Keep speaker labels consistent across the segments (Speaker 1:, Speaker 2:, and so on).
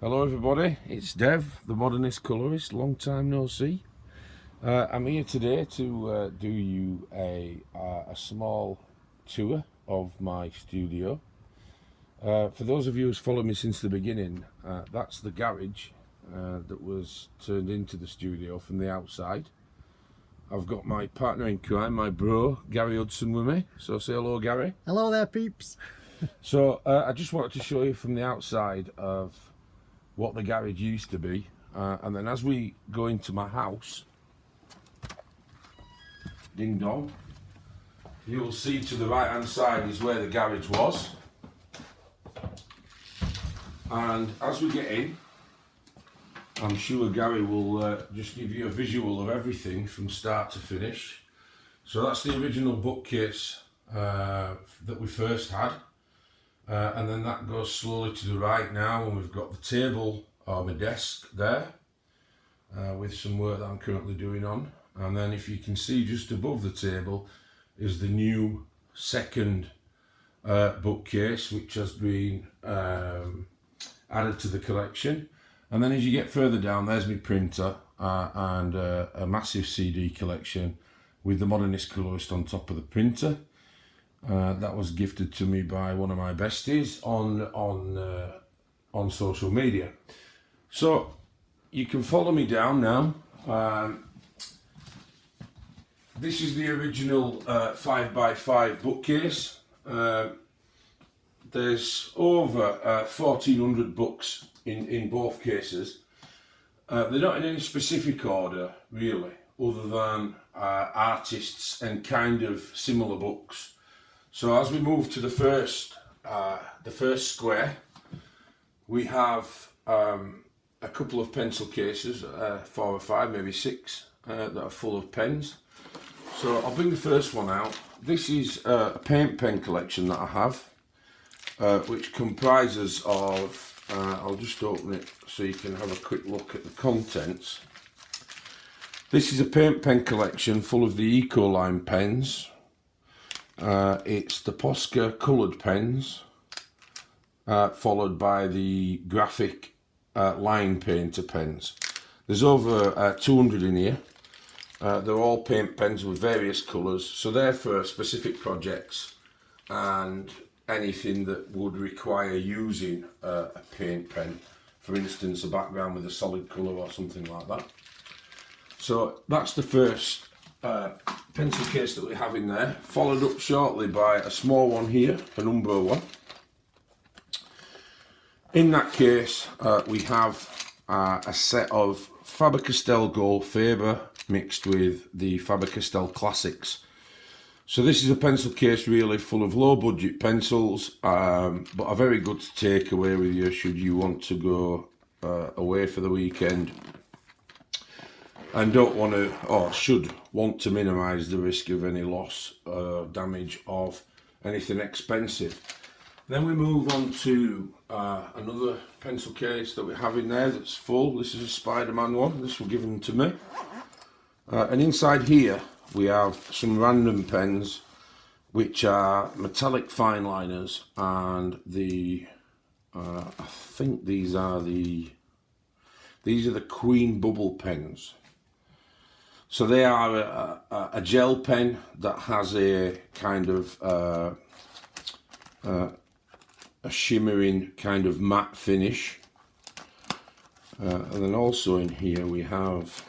Speaker 1: Hello everybody, it's Dev, the Modernist Colourist, long time no see. I'm here today to do you a small tour of my studio. For those of you who's followed me since the beginning, that's the garage that was turned into the studio from the outside. I've got my partner in crime, my bro, Gary Hudson with me, so say hello Gary.
Speaker 2: Hello there, peeps.
Speaker 1: So I just wanted to show you from the outside of what the garage used to be, and then as we go into my house, ding dong, you'll see to the right hand side is where the garage was, and as we get in, I'm sure Gary will just give you a visual of everything from start to finish. So that's the original bookcase that we first had. And then that goes slowly to the right now, and we've got the table or my desk there with some work that I'm currently doing on. And then if you can see just above the table is the new second bookcase, which has been added to the collection. And then as you get further down, there's my printer and a massive CD collection with the Modernist Colourist on top of the printer. That was gifted to me by one of my besties on social media. So you can follow me down now. This is the original 5x5 bookcase. There's over 1,400 books in both cases. They're not in any specific order really, other than artists and kind of similar books. So as we move to the first square, we have a couple of pencil cases, 4 or 5, maybe 6, that are full of pens. So I'll bring the first one out. This is a paint pen collection that I have, which comprises of, I'll just open it so you can have a quick look at the contents. This is a paint pen collection full of the Ecoline pens. It's the Posca coloured pens, followed by the graphic line painter pens. There's over 200 in here. They're all paint pens with various colours, so they're for specific projects and anything that would require using a paint pen. For instance, a background with a solid colour or something like that. So that's the first pencil case that we have in there, followed up shortly by a small one here, an Umbro one. In that case we have a set of Faber-Castell Gold Faber mixed with the Faber-Castell Classics. So this is a pencil case really full of low budget pencils, but are very good to take away with you should you want to go away for the weekend and don't want to, or should want to minimise the risk of any loss or damage of anything expensive. Then we move on to another pencil case that we have in there that's full. This is a Spider-Man one. This was given to me. And inside here we have some random pens, which are metallic fine liners, and the I think these are the Queen Bubble pens. So they are a gel pen that has a kind of a shimmering kind of matte finish. And then also in here we have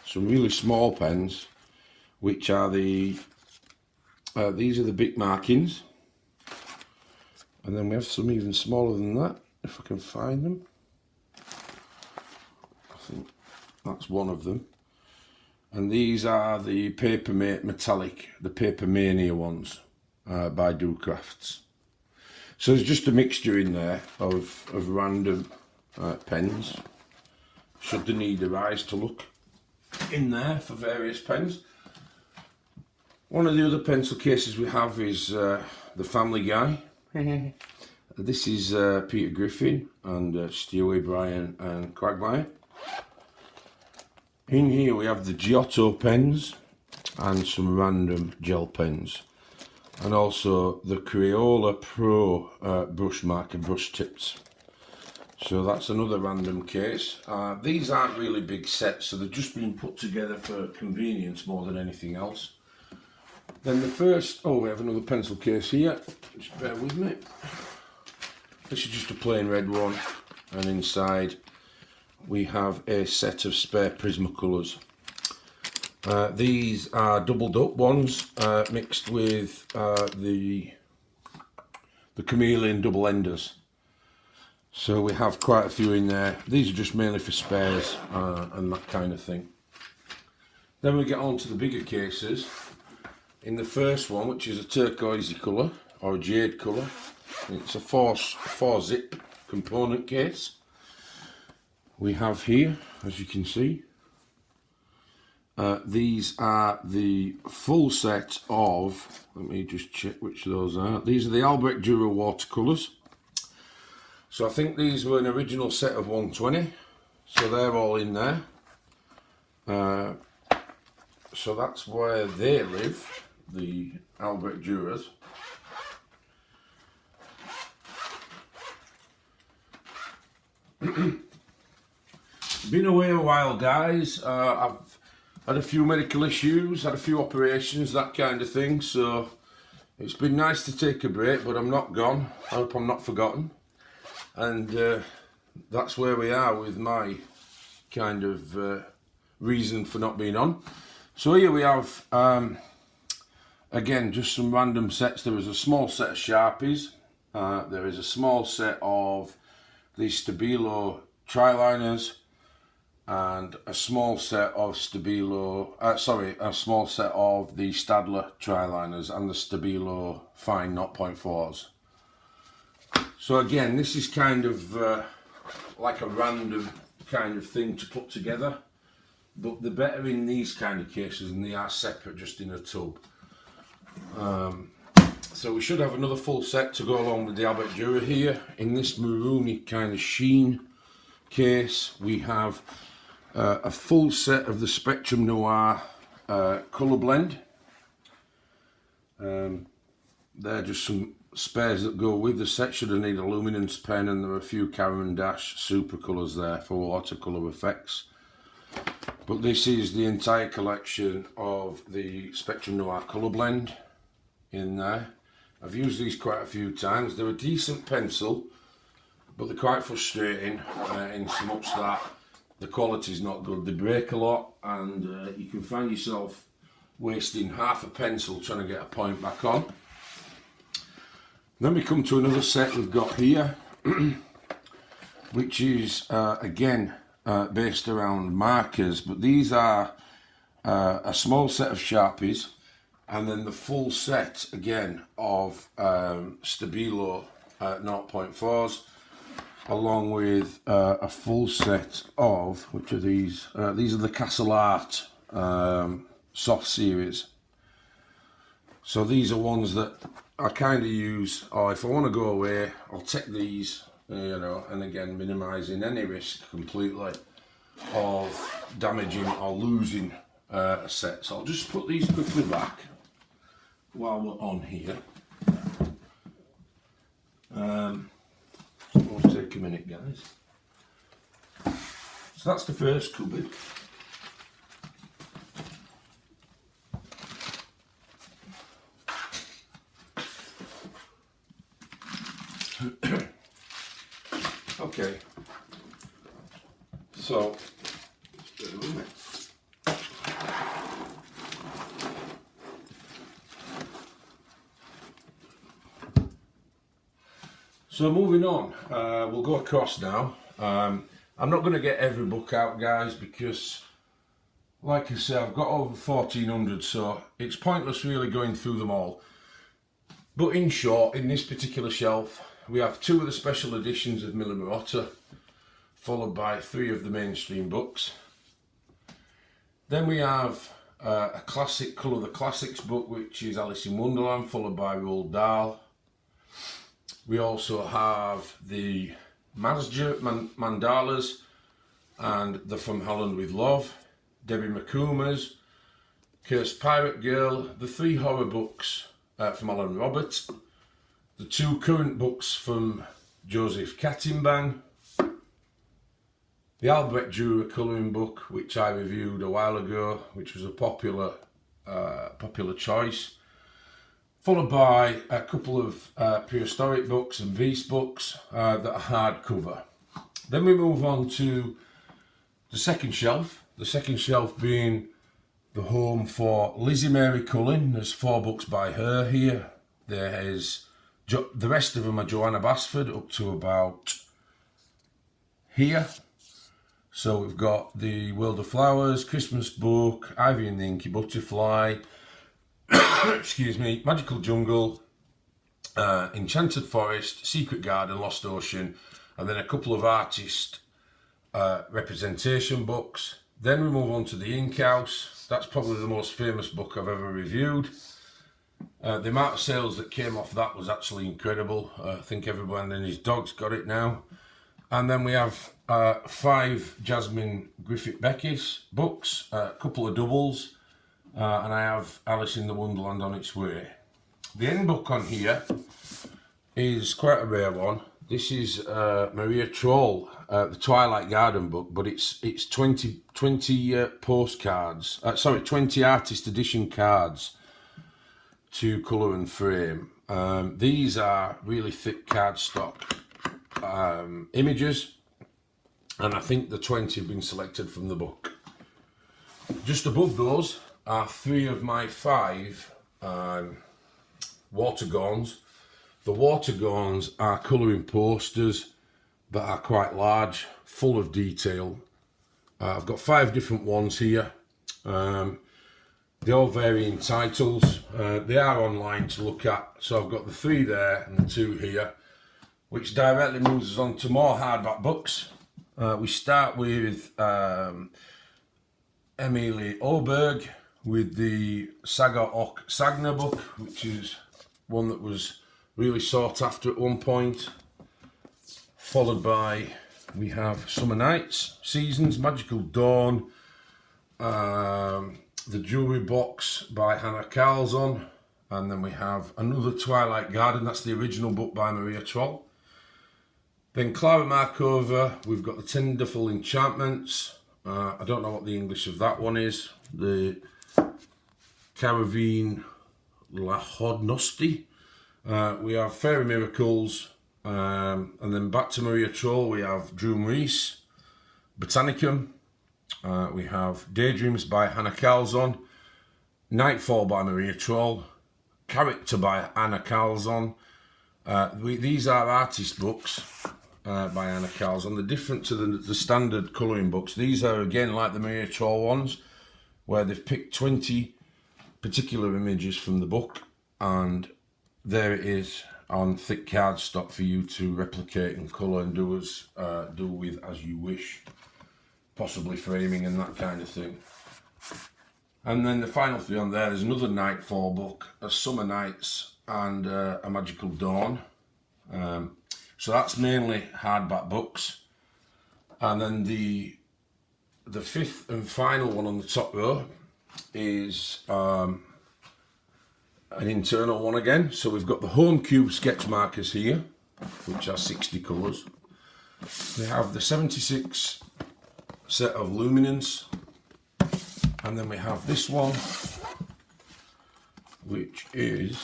Speaker 1: some really small pens, which are these are the Bic markings. And then we have some even smaller than that, if I can find them. I think that's one of them. And these are the Papermate Metallic, the Paper Mania ones by Do Crafts. So there's just a mixture in there of random pens, should the need arise to look in there for various pens. One of the other pencil cases we have is the Family Guy. This is Peter Griffin and Stewie, Brian and Quagmire. In here we have the Giotto pens and some random gel pens, and also the Crayola Pro brush marker brush tips. So that's another random case. These aren't really big sets, so they've just been put together for convenience more than anything else. Then the first, oh, we have another pencil case here, just bear with me. This is just a plain red one, and inside we have a set of spare Prismacolors. These are doubled up ones, mixed with the chameleon double enders. So we have quite a few in there. These are just mainly for spares and that kind of thing. Then we get on to the bigger cases. In the first one, which is a turquoisey colour or a jade colour, it's a 4-zip component case. We have here, as you can see, these are the full set of, let me just check which of those are. These are the Albrecht Dürer watercolours. So I think these were an original set of 120, so they're all in there. So that's where they live, the Albrecht Dürers. Been away a while, guys. I've had a few medical issues, had a few operations, that kind of thing, so it's been nice to take a break, but I'm not gone. I hope I'm not forgotten. And that's where we are with my kind of reason for not being on. So here we have, again, just some random sets. There is a small set of Sharpies. There is a small set of the Stabilo Triliners, and a small set of Stabilo, a small set of the Staedtler Triliners and the Stabilo Fine 0.4s. So again, this is kind of like a random kind of thing to put together, but they're better in these kind of cases than they are separate just in a tub. So we should have another full set to go along with the Albrecht Dürer here. In this maroony kind of sheen case, we have a full set of the Spectrum Noir colour blend. They're just some spares that go with the set should I need a luminance pen, and there are a few Caran d'Ache super colours there for watercolour effects. But this is the entire collection of the Spectrum Noir colour blend in there. I've used these quite a few times. They're a decent pencil, but they're quite frustrating in so much that the quality's not good. They break a lot, and you can find yourself wasting half a pencil trying to get a point back on. Then we come to another set we've got here, which is again based around markers, but these are a small set of Sharpies, and then the full set again of Stabilo 0.4s, along with a full set of, which are these? These are the Castle Art soft series. So these are ones that I kind of use, or if I want to go away, I'll take these, you know, and again, minimising any risk completely of damaging or losing a set. So I'll just put these quickly back while we're on here. It'll take a minute, guys. So that's the first cupboard. Okay, so moving on, we'll go across now. I'm not going to get every book out, guys, because like I say, I've got over 1400, so it's pointless really going through them all. But in short, in this particular shelf, we have 2 of the special editions of Miller Marotta, followed by 3 of the mainstream books. Then we have a classic Colour the Classics book, which is Alice in Wonderland, followed by Roald Dahl. We also have the Mazda Mandalas and the From Holland with Love, Debbie McCuma's, Cursed Pirate Girl, the 3 horror books from Alan Robert, the 2 current books from Joseph Kattenbang, the Albrecht Dürer colouring book, which I reviewed a while ago, which was a popular choice, followed by a couple of prehistoric books and beast books that are hardcover. Then we move on to the second shelf being the home for Lizzie Mary Cullen. There's 4 books by her here. There is the rest of them are Joanna Basford up to about here. So we've got The World of Flowers, Christmas Book, Ivy and the Inky Butterfly, excuse me, Magical Jungle, Enchanted Forest, Secret Garden, Lost Ocean, and then a couple of artist representation books. Then we move on to The Ink House. That's probably the most famous book I've ever reviewed. The amount of sales that came off that was actually incredible. I think everyone and his dog's got it now. And then we have 5 Jasmine Griffith Beckis books, a couple of doubles, and I have Alice in the Wonderland on its way. The end book on here is quite a rare one. This is Maria Troll, the Twilight Garden book, but it's 20 postcards, 20 artist edition cards to colour and frame. These are really thick cardstock images, and I think the 20 have been selected from the book. Just above those are 3 of my 5 Watergawns. The Watergawns are colouring posters that are quite large, full of detail. I've got 5 different ones here. They all vary in titles. They are online to look at. So I've got the 3 there and the 2 here, which directly moves us on to more hardback books. We start with Emily Oberg with the Saga och Sagna book, which is one that was really sought after at one point. Followed by, we have Summer Nights, Seasons, Magical Dawn, The Jewelry Box by Hannah Carlson, and then we have another Twilight Garden. That's the original book by Maria Troll. Then Clara Markova, we've got The Tenderful Enchantments. I don't know what the English of that one is. The Caravine Lahodnosti. We have Fairy Miracles, and then back to Maria Troll, we have Drew Reese, Botanicum, we have Daydreams by Hannah Carlson, Nightfall by Maria Troll, Character by Anna Carlson. These are artist books by Anna Carlson. They're different to the standard colouring books. These are again like the Maria Troll ones, where they've picked 20 particular images from the book, and there it is on thick cardstock for you to replicate and colour and do with as you wish, possibly framing and that kind of thing. And then the final 3 on there is another Nightfall book, a Summer Nights, and a Magical Dawn. So that's mainly hardback books. And then the 5th and final one on the top row is an internal one again. So we've got the Home Cube sketch markers here, which are 60 colours. We have the 76 set of luminance, and then we have this one, which is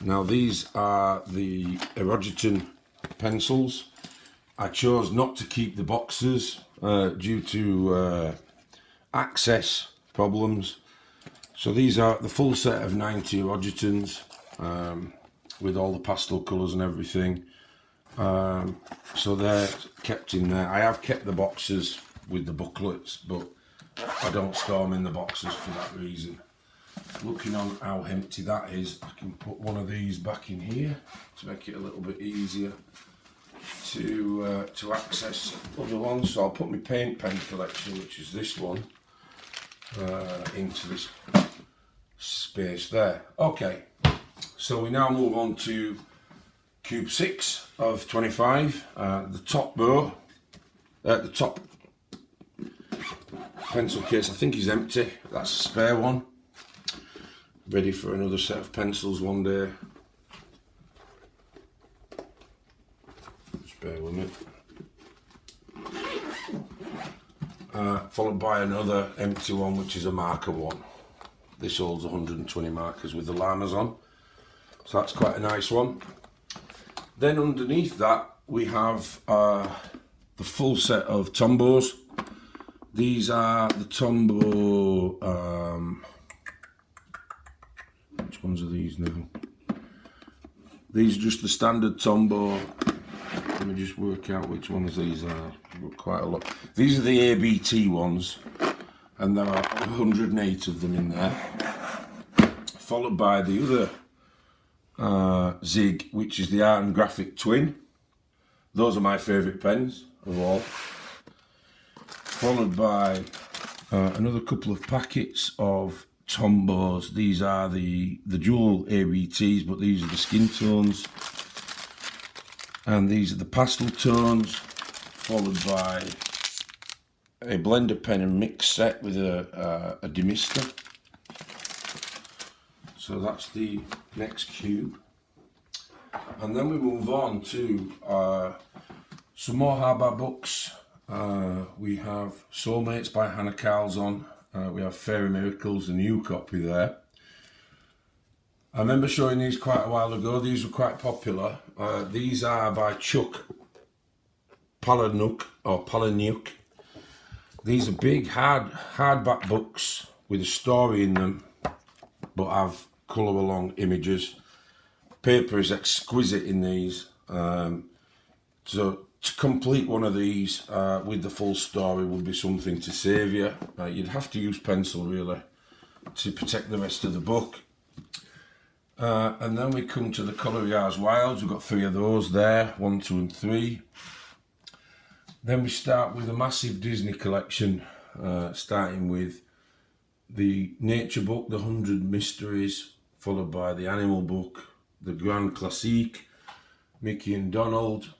Speaker 1: now these are the Erogiton pencils. I chose not to keep the boxes due to access problems. So these are the full set of 90 Erogitons with all the pastel colours and everything. So they're kept in there. I have kept the boxes with the booklets, but I don't store them in the boxes for that reason. Looking on how empty that is, I can put one of these back in here to make it a little bit easier to access other ones. So I'll put my paint pen collection, which is this one, into this space there. Okay, so we now move on to Cube 6 of 25. The top row, the top pencil case I think is empty. That's a spare one. Ready for another set of pencils one day. bear with me. Followed by another empty one, which is a marker one. This holds 120 markers with the llamas on, so that's quite a nice one. Then underneath that we have the full set of Tombos. These are the Tombow, which ones are these now? These are just the standard Tombow. Let me just work out which ones these are. I've got quite a lot. These are the ABT ones, and there are 108 of them in there. Followed by the other Zig, which is the Art and Graphic Twin. Those are my favourite pens of all. Followed by another couple of packets of Tombows. These are the dual ABTs, but these are the skin tones. And these are the pastel tones, followed by a blender pen and mix set with a demister. So that's the next cube. And then we move on to some more hardback books. We have Soulmates by Hannah Carlson. We have Fairy Miracles, a new copy there. I remember showing these quite a while ago. These were quite popular. These are by Chuck Palahniuk. These are big hardback books with a story in them, but have colour along images. Paper is exquisite in these. So to complete one of these with the full story would be something to save you. You'd have to use pencil really to protect the rest of the book. And then we come to the Colour-Yours Wilds. We've got 3 of those there, 1, 2 and 3. Then we start with a massive Disney collection, starting with the nature book, The 100 Mysteries, followed by the animal book, the Grand Classique, Mickey and Donald.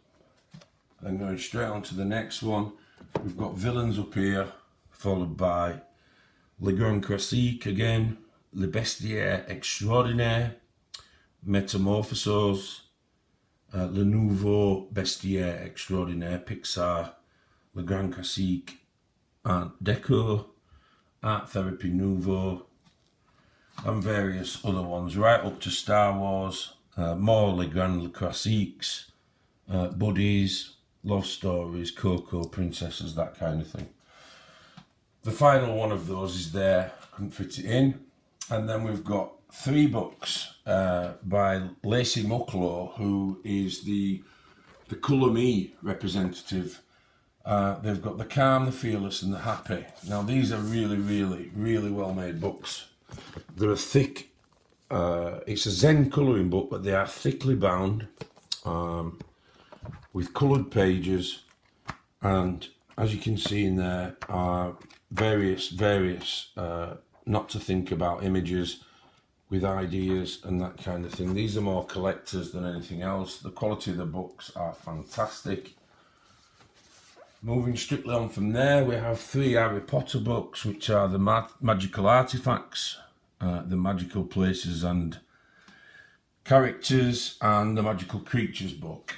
Speaker 1: Then going straight on to the next one, we've got Villains up here, followed by Le Grand Classique again, Le Bestiaire Extraordinaire, Metamorphosos, Le Nouveau Bestiaire Extraordinaire, Pixar, Le Grand Classique, Art Deco, Art Therapy Nouveau, and various other ones, right up to Star Wars, more Le Grand Classiques, Buddies, Love Stories, Coco, Princesses, that kind of thing. The final one of those is there, couldn't fit it in. And then we've got 3 books by Lacey Mucklow, who is the Colour Me representative. They've got the Calm, the Fearless and the Happy. Now these are really, really, really well made books. They're a thick, it's a Zen colouring book, but they are thickly bound with coloured pages, and as you can see in there are various not to think about images with ideas and that kind of thing. These are more collectors than anything else. The quality of the books are fantastic. Moving strictly on from there, we have 3 Harry Potter books, which are the Magical Artifacts, the Magical Places and Characters, and the Magical Creatures book.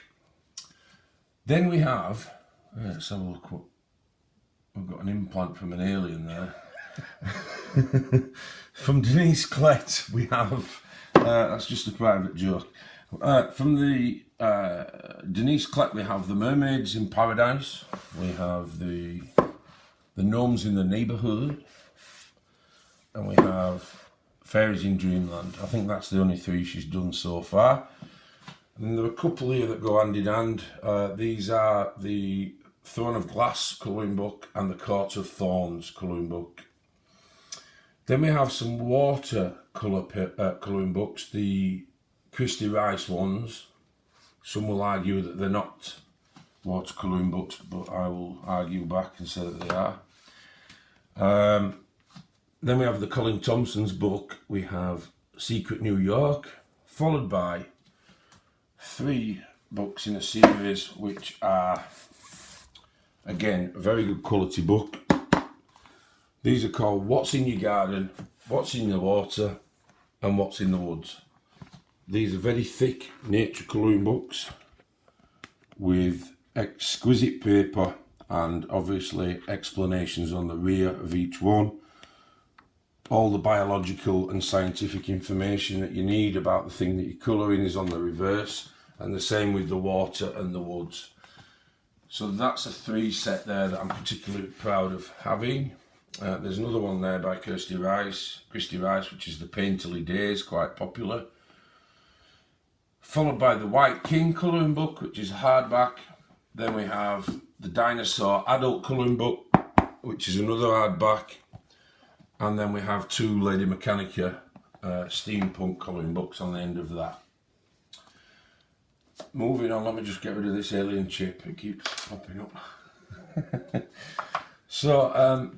Speaker 1: Then we have, let's have a look what, we've got an implant from an alien there. From Denise Klett we have, that's just a private joke. From the Denise Klett we have The Mermaids in Paradise, we have the Gnomes in the Neighbourhood, and we have Fairies in Dreamland. I think that's the only 3 she's done so far. And there are a couple here that go hand in hand. These are the Throne of Glass colouring book and the Court of Thorns colouring book. Then we have some watercolour colouring books, the Christy Rice ones. Some will argue that they're not watercolouring books, but I will argue back and say that they are. Then we have the Colin Thompson's book. We have Secret New York, followed by 3 books in a series, which are, again, a very good quality book. These are called What's in Your Garden, What's in the Water, and What's in the Woods. These are very thick nature colouring books. with exquisite paper and obviously explanations on the rear of each one. All the biological and scientific information that you need about the thing that you're colouring is on the reverse, and the same with the water and the woods. So that's a 3 set there that I'm particularly proud of having. There's another one there by Christy Rice, which is the Painterly Days, quite popular. Followed by the White King colouring book, which is a hardback. Then we have the Dinosaur adult colouring book, which is another hardback. And then we have 2 Lady Mechanica steampunk colouring books on the end of that. Moving on, let me just get rid of this alien chip, it keeps popping up. So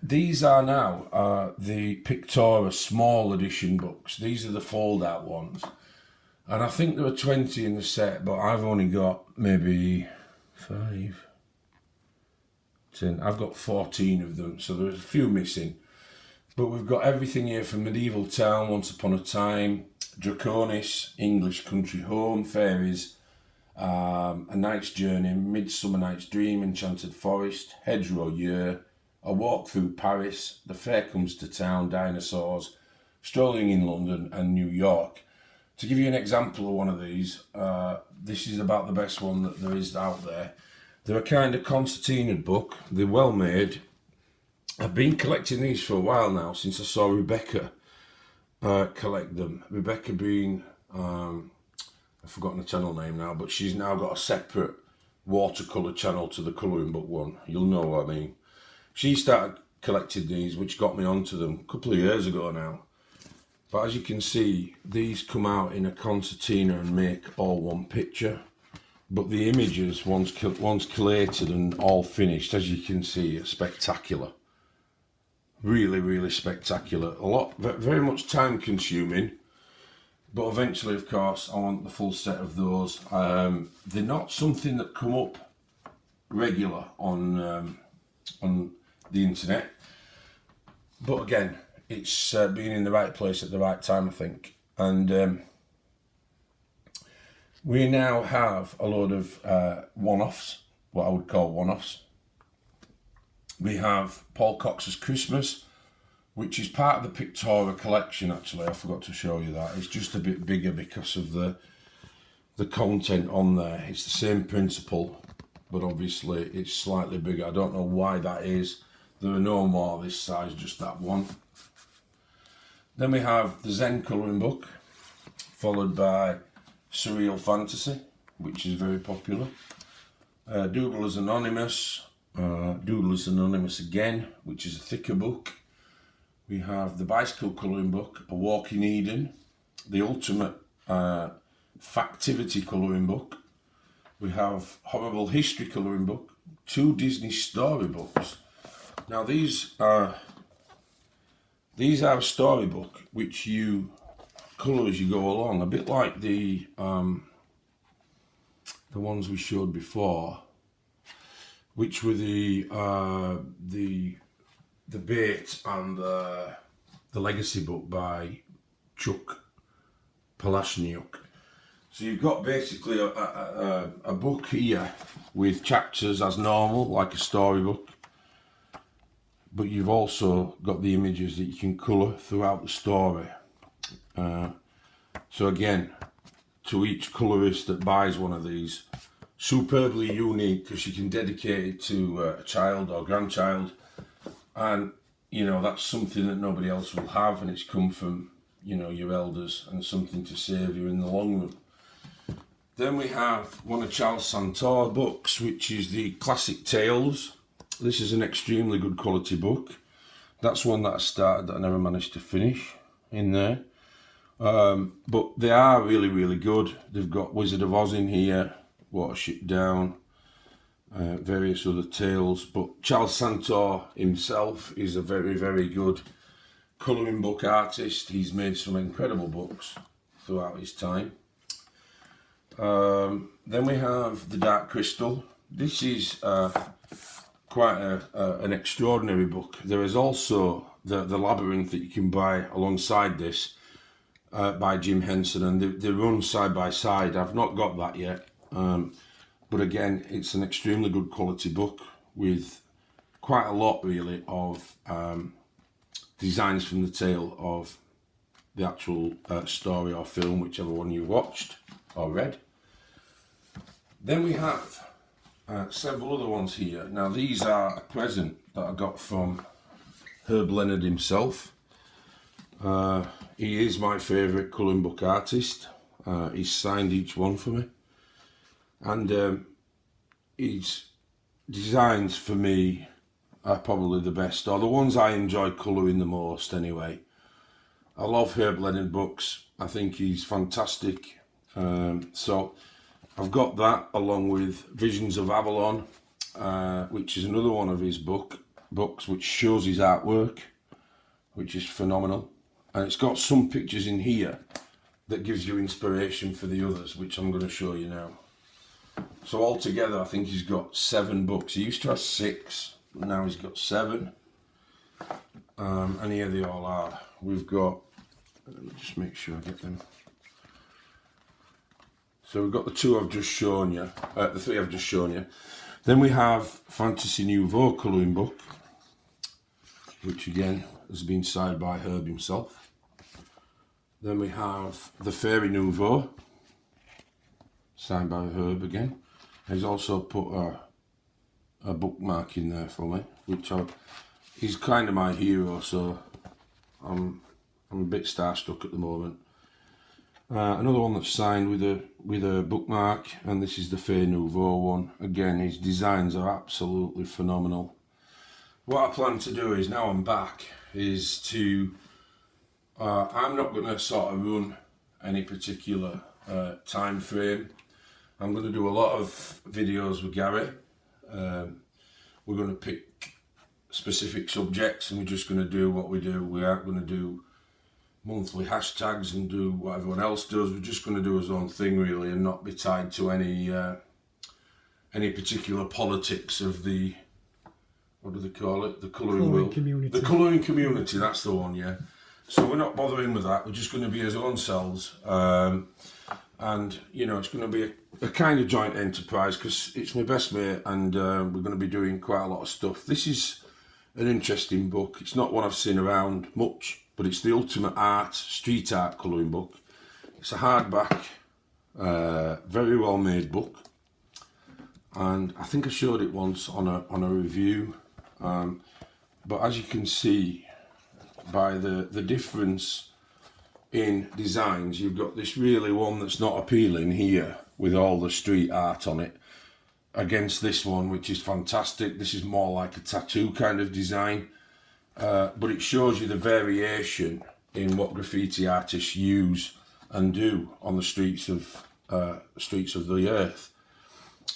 Speaker 1: these are now the Pictora small edition books. These are the fold out ones. And I think there were 20 in the set, but I've only got maybe 5, 10. I've got 14 of them, so there's a few missing. But we've got everything here from Medieval Town, Once Upon a Time, Draconis, English Country Home, Fairies, A Knight's Journey, Midsummer Night's Dream, Enchanted Forest, Hedgerow Year, A Walk Through Paris, The Fair Comes to Town, Dinosaurs, Strolling in London and New York. To give you an example of one of these, this is about the best one that there is out there. They're a kind of concertina book, they're well made. I've been collecting these for a while now, since I saw Rebecca collect them. Rebecca being, I've forgotten the channel name now, but she's now got a separate watercolour channel to the colouring book one. You'll know what I mean. She started collecting these, which got me onto them a couple of years ago now. But as you can see, these come out in a concertina and make all one picture. But the images, once collated and all finished, as you can see, are spectacular. Really, really spectacular. A lot, very much time consuming, but eventually, of course, I want the full set of those. They're not something that come up regular on the internet, but again, it's being in the right place at the right time, I think. And we now have a load of one-offs, what I would call one-offs. We have Paul Cox's Christmas, which is part of the Pictora collection, actually. I forgot to show you that. It's just a bit bigger because of the content on there. It's the same principle, but obviously it's slightly bigger. I don't know why that is. There are no more this size, just that one. Then we have the Zen colouring book, followed by Surreal Fantasy, which is very popular. Doodler's Anonymous, Doodler's Anonymous again, which is a thicker book. We have the Bicycle colouring book, A Walk in Eden, the Ultimate Factivity colouring book. We have Horrible History colouring book, 2 Disney storybooks. Now these are a storybook which you colour as you go along, a bit like the ones we showed before, which were the Bait and the Legacy book by Chuck Palahniuk. So you've got basically a book here with chapters as normal, like a storybook, but you've also got the images that you can colour throughout the story. So again, to each colourist that buys one of these, superbly unique, because you can dedicate it to a child or grandchild, and you know that's something that nobody else will have, and it's come from, you know, your elders, and something to save you in the long run. Then we have one of Charles Santor's books, which is the Classic Tales. This is an extremely good quality book. That's one that I started that I never managed to finish in there. But they are really, really good. They've got Wizard of Oz in here, Watership Down, various other tales. But Charles Santor himself is a very, very good colouring book artist. He's made some incredible books throughout his time. Then we have The Dark Crystal. This is quite an extraordinary book. There is also the Labyrinth that you can buy alongside this by Jim Henson, and they run side by side. I've not got that yet, but again, it's an extremely good quality book with quite a lot really of designs from the tale of the actual story or film, whichever one you watched or read. Then we have several other ones here. Now these are a present that I got from Herb Leonard himself. He is my favourite colouring book artist. He's signed each one for me, and his designs for me are probably the best, or the ones I enjoy colouring the most anyway. I love Herb Leonard books. I think he's fantastic. So I've got that along with Visions of Avalon, which is another one of his books which shows his artwork, which is phenomenal. And it's got some pictures in here that gives you inspiration for the others, which I'm going to show you now. So altogether, I think he's got 7 books. He used to have 6, but now he's got 7. And here they all are. We've got, let me just make sure I get them. So we've got the 2 I've just shown you, the 3 I've just shown you. Then we have Fantasy Nouveau colouring book, which again has been signed by Herb himself. Then we have the Fairy Nouveau, signed by Herb again. He's also put a bookmark in there for me, which he's kind of my hero, so I'm a bit starstruck at the moment. Another one that's signed with a bookmark, and this is the Fairy Nouveau one. Again, his designs are absolutely phenomenal. What I plan to do is, now I'm back, is to I'm not going to sort of run any particular time frame. I'm going to do a lot of videos with Gary. We're going to pick specific subjects and we're just going to do what we do. We aren't going to do monthly hashtags and do what everyone else does. We're just going to do our own thing really, and not be tied to any particular politics of the, what do they call it? The colouring
Speaker 2: community.
Speaker 1: The colouring community, that's the one, yeah. So we're not bothering with that. We're just going to be our own selves. And, you know, it's going to be a kind of joint enterprise because it's my best mate, and we're going to be doing quite a lot of stuff. This is an interesting book. It's not one I've seen around much, but it's the ultimate art, street art colouring book. It's a hardback, very well made book. And I think I showed it once on a review. But as you can see by the difference in designs, you've got this really one that's not appealing here with all the street art on it against this one, which is fantastic. This is more like a tattoo kind of design, but it shows you the variation in what graffiti artists use and do on the streets of the earth.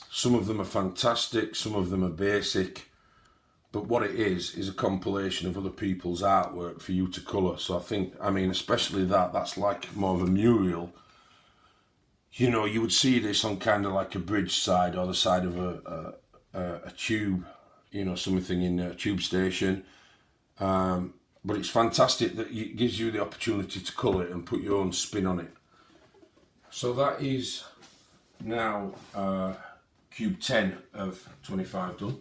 Speaker 1: Some of them are fantastic, some of them are basic, but what it is a compilation of other people's artwork for you to colour. So I mean, especially that's like more of a mural. You know, you would see this on kind of like a bridge side or the side of a tube, you know, something in a tube station. But it's fantastic that it gives you the opportunity to colour it and put your own spin on it. So that is now cube 10 of 25 done.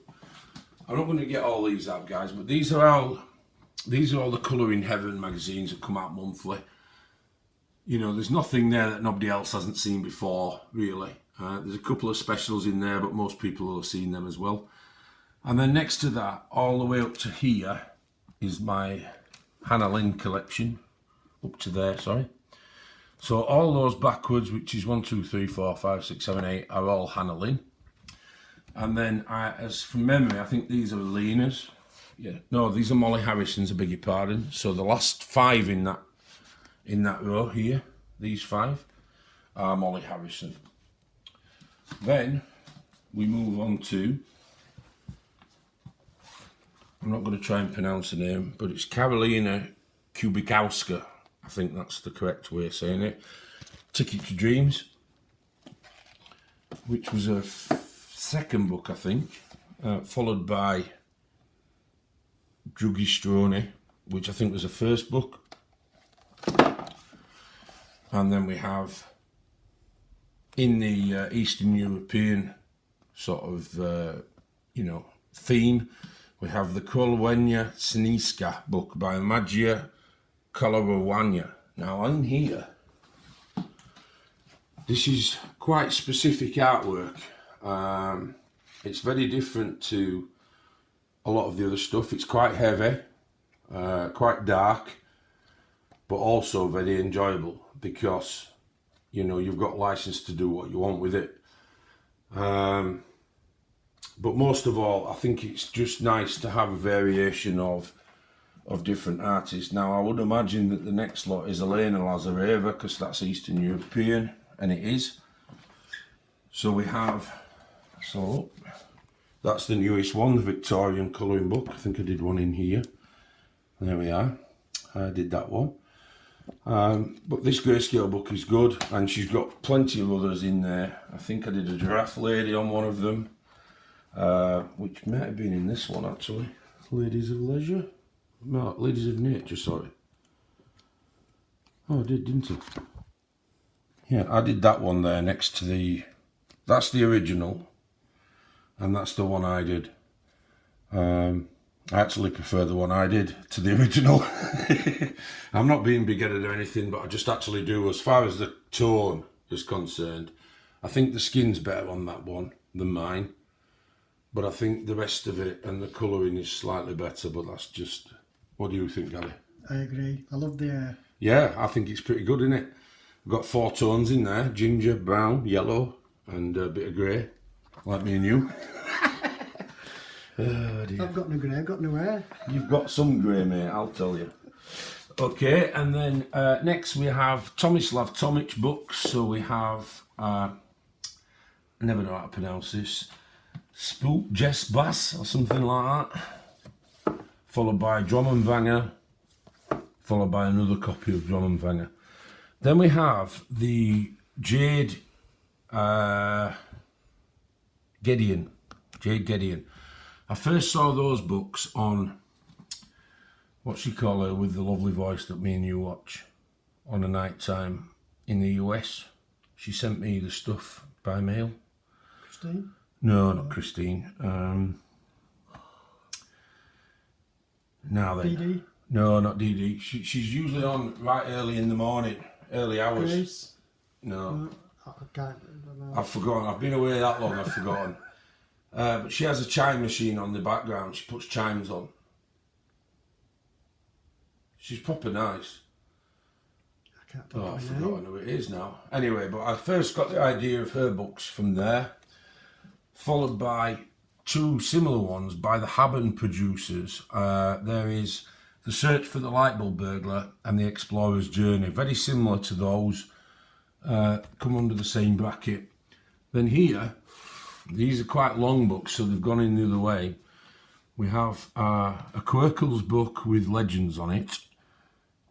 Speaker 1: I'm not going to get all these out, guys, but these are all the Colouring Heaven magazines that come out monthly. You know, there's nothing there that nobody else hasn't seen before, really. There's a couple of specials in there, but most people will have seen them as well. And then next to that, all the way up to here, is my Hannah Lynn collection. Up to there, sorry. So all those backwards, which is 1, 2, 3, 4, 5, 6, 7, 8, are all Hannah Lynn. And then, as from memory, I think these are Lena's. Yeah, no, these are Molly Harrison's, I beg your pardon. So the last 5 in that row here, these 5, are Molly Harrison. Then we move on to, I'm not going to try and pronounce the name, but it's Karolina Kubikowska. I think that's the correct way of saying it. Ticket to Dreams, which was a second book, I think, followed by Druggy Stroni, which I think was the first book. And then we have, in the Eastern European sort of, theme. We have the Kolwenya Siniska book by Magia Kalawanya. Now in here, this is quite specific artwork. It's very different to a lot of the other stuff. It's quite heavy, quite dark, but also very enjoyable because, you've got license to do what you want with it. But most of all, I think it's just nice to have a variation of different artists. Now, I would imagine that the next lot is Elena Lazareva, because that's Eastern European, and it is. So we have, that's the newest one, the Victorian colouring book. I think I did one in here. There we are. I did that one. But this grayscale book is good, and she's got plenty of others in there. I think I did a giraffe lady on one of them, which might have been in this one actually. Ladies of Leisure? No, Ladies of Nature, sorry. Oh, I did, didn't I? Yeah, I did that one there next to that's the original, and that's the one I did. I actually prefer the one I did to the original. I'm not being big-headed or anything, but I just actually do, as far as the tone is concerned. I think the skin's better on that one than mine, but I think the rest of it and the colouring is slightly better, but that's just... What do you think, Gary?
Speaker 2: I agree. I love the...
Speaker 1: Yeah, I think it's pretty good, isn't it? We've got 4 tones in there: ginger, brown, yellow, and a bit of grey, like me and you. Oh, dear.
Speaker 2: I've got no grey, I've got no hair.
Speaker 1: You've got some grey, mate, I'll tell you. Okay, and then next we have Tomislav Tomic books. So we have, I never know how to pronounce this, Spook Jess Bass or something like that. Followed by Drommenvanger, followed by another copy of Drommenvanger. Then we have the Jade Gedeon. I first saw those books on, what's she call her with the lovely voice that me and you watch on a night time in the US. She sent me the stuff by mail.
Speaker 2: Christine?
Speaker 1: No, not Christine. Now then.
Speaker 2: DD?
Speaker 1: No, not DD. She's usually on right early in the morning, early hours.
Speaker 2: Grace?
Speaker 1: No.
Speaker 2: I can't remember.
Speaker 1: I've forgotten. I've been away that long, I've forgotten. But she has a chime machine on the background. She puts chimes on. She's proper nice.
Speaker 2: I can't think
Speaker 1: Oh, I've
Speaker 2: of her
Speaker 1: forgotten
Speaker 2: name.
Speaker 1: who it is now. Anyway, but I first got the idea of her books from there, followed by 2 similar ones by the Haben producers. There is The Search for the Lightbulb Burglar and The Explorer's Journey. Very similar to those, come under the same bracket. Then here, these are quite long books, so they've gone in the other way. We have a Quirkles book with legends on it.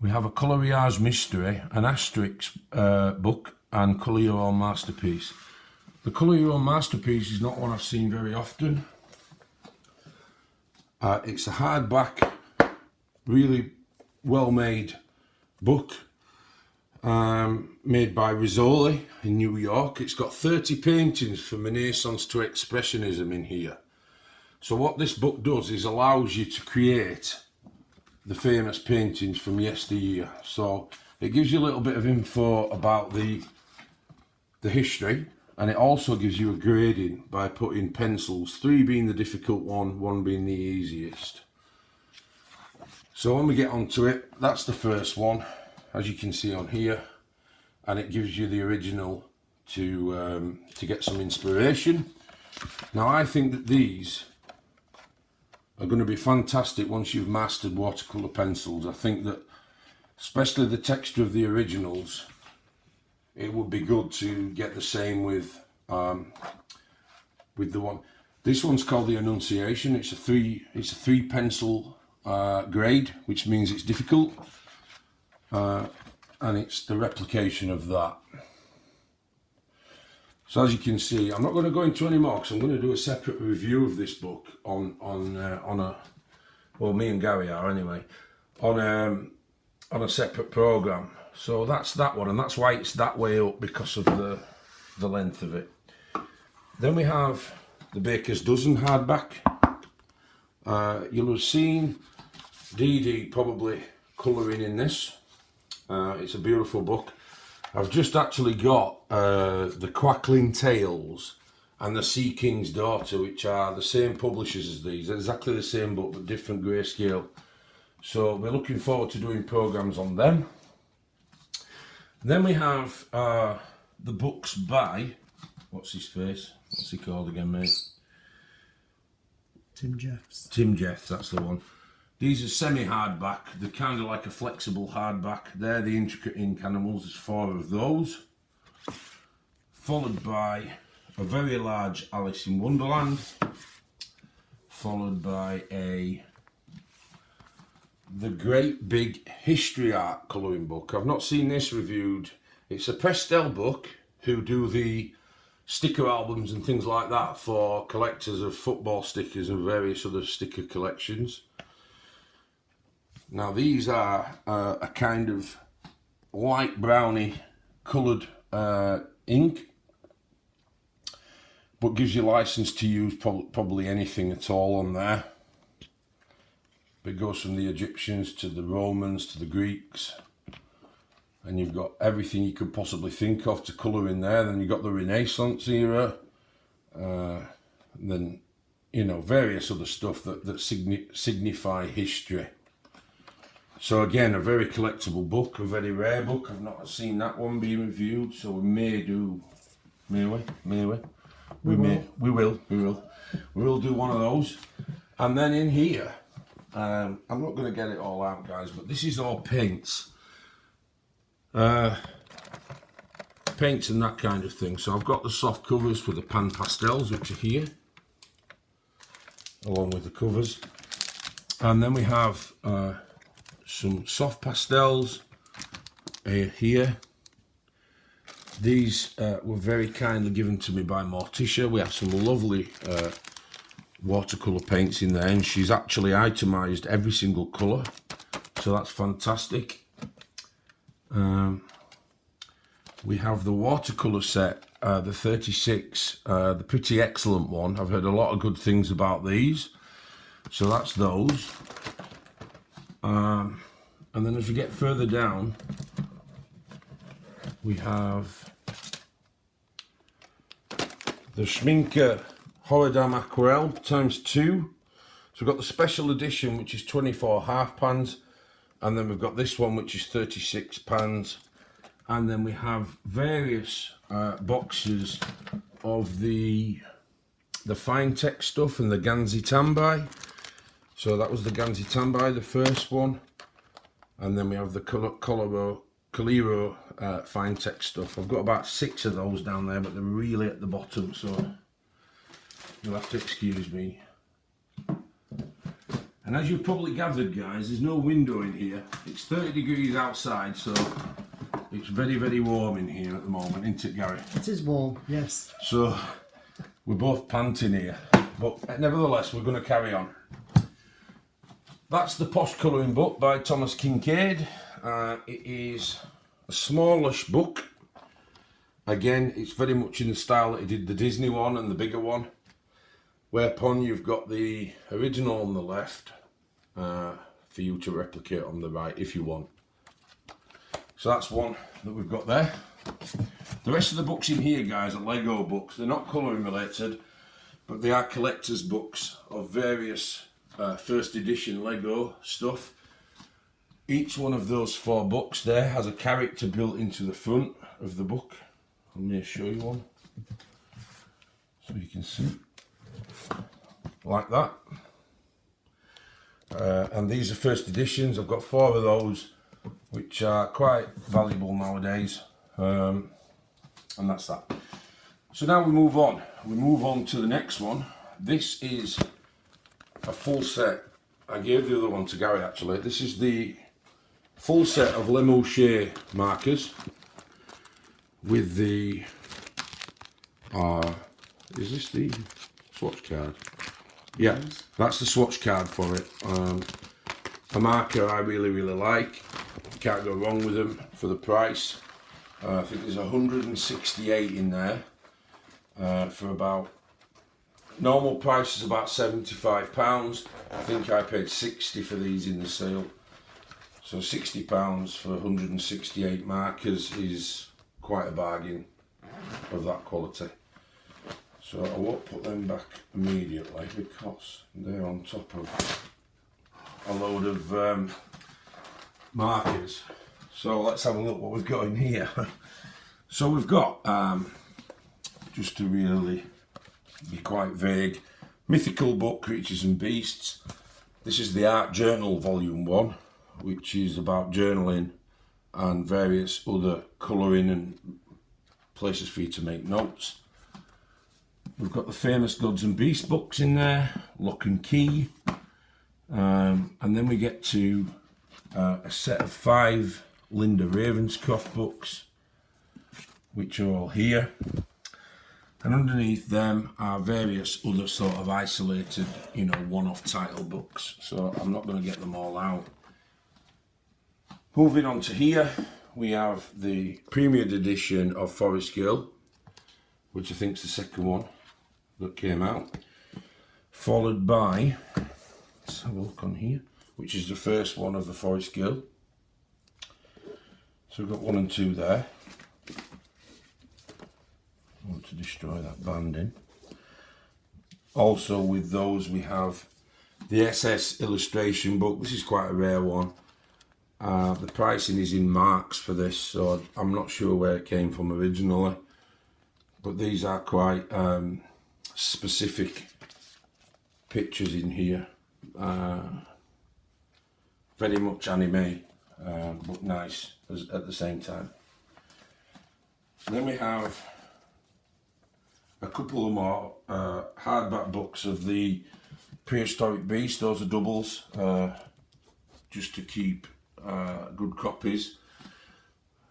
Speaker 1: We have a Coloriage Mystery, an Asterix book, and Colour Your Own Masterpiece. The Colour Your Own Masterpiece is not one I've seen very often. It's a hardback, really well-made book, made by Rizzoli in New York. It's got 30 paintings from Renaissance to Expressionism in here. So what this book does is allows you to create the famous paintings from yesteryear. So it gives you a little bit of info about the history, and it also gives you a grading by putting pencils, 3 being the difficult one, 1 being the easiest. So when we get onto it, that's the first one, as you can see on here, and it gives you the original to get some inspiration. Now I think that these are going to be fantastic once you've mastered watercolour pencils. I think that, especially the texture of the originals, it would be good to get the same with the one. This one's called the Annunciation. It's a 3 pencil grade, which means it's difficult, and it's the replication of that. So as you can see, I'm not going to go into any more because I'm going to do a separate review of this book on a, well, me and Gary are anyway, on a separate program. So that's that one, and that's why it's that way up, because of the length of it. Then we have the Baker's Dozen hardback. You'll have seen Dee Dee probably colouring in this. It's a beautiful book. I've just actually got the Quackling Tales and the Sea King's Daughter, which are the same publishers as these, exactly the same book but different grayscale. So we're looking forward to doing programs on them. Then we have the books by, what's his face? What's he called again, mate?
Speaker 2: Tim Jeffs.
Speaker 1: Tim Jeffs, that's the one. These are semi-hardback. They're kind of like a flexible hardback. They're the Intricate Ink Animals. There's 4 of those. Followed by a very large Alice in Wonderland. Followed by the Great Big History Art colouring book. I've not seen this reviewed. It's a Prestel book who do the sticker albums and things like that for collectors of football stickers and various other sticker collections. Now these are a kind of light browny coloured ink, but gives you license to use probably anything at all on there. It goes from the Egyptians to the Romans to the Greeks, and you've got everything you could possibly think of to colour in there. Then you've got the Renaissance era, then, you know, various other stuff that signify history. So again, a very collectible book, a very rare book. I've not seen that one being reviewed, so we may do, may we? We will do one of those. And then in here, I'm not going to get it all out, guys, but this is all paints. Paints and that kind of thing. So I've got the soft covers for the pan pastels, which are here, along with the covers. And then we have some soft pastels here. These were very kindly given to me by Morticia. We have some lovely watercolour paints in there, and she's actually itemised every single colour, so that's fantastic. We have the watercolour set, the 36, the Pretty Excellent one. I've heard a lot of good things about these, so that's those. And then as we get further down, we have the Schmincke Horadam Aquarelle ×2. So we've got the special edition, which is 24 half pans, and then we've got this one, which is 36 pans, and then we have various boxes of the Finetec stuff and the Ganzi Tambai. So that was the Ganzi Tambai, the first one, and then we have the Coliro Finetec stuff. I've got about 6 of those down there, but they're really at the bottom, so you'll have to excuse me. And as you've probably gathered, guys, there's no window in here. It's 30 degrees outside, so it's very, very warm in here at the moment, isn't it, Gary?
Speaker 2: It is warm, yes.
Speaker 1: So we're both panting here, but nevertheless, we're going to carry on. That's the Posh Colouring Book by Thomas Kincaid. It is a smallish book. Again, it's very much in the style that he did the Disney one and the bigger one, whereupon you've got the original on the left for you to replicate on the right if you want. So that's one that we've got there. The rest of the books in here, guys, are Lego books. They're not colouring related, but they are collector's books of various first edition Lego stuff. Each one of those 4 books there has a character built into the front of the book. Let me show you one so you can see, like that. And these are first editions. I've got 4 of those, which are quite valuable nowadays, and that's that. So now we move on to the next one. This is a full set. I gave the other one to Gary, actually. This is the full set of Le Moucher markers with the is this the swatch card? Yeah, that's the swatch card for it. A marker I really like. Can't go wrong with them for the price. I think there's 168 in there for about Normal price is about £75. I think I paid 60 for these in the sale. So £60 for 168 markers is quite a bargain of that quality. So I won't put them back immediately because they're on top of a load of markers. So let's have a look what we've got in here. So we've got, just to really be quite vague, mythical book, Creatures and Beasts. This is the Art Journal Volume 1, which is about journaling and various other colouring and places for you to make notes. We've got the famous Gods and Beasts books in there, Lock and Key, and then we get to a set of 5 Linda Ravenscroft books, which are all here. And underneath them are various other sort of isolated, you know, one-off title books. So I'm not going to get them all out. Moving on to here, we have the premiered edition of Forest Girl, which I think is the second one that came out. Followed by, let's have a look on here, which is the first one of the Forest Girl. So we've got 1 and 2 there. I want to destroy that banding. Also with those we have the SS illustration book. This is quite a rare one. The pricing is in marks for this, so I'm not sure where it came from originally. But these are quite specific pictures in here. Very much anime, but nice at the same time. And then we have a couple of more hardback books of the Prehistoric Beast. Those are doubles, just to keep good copies.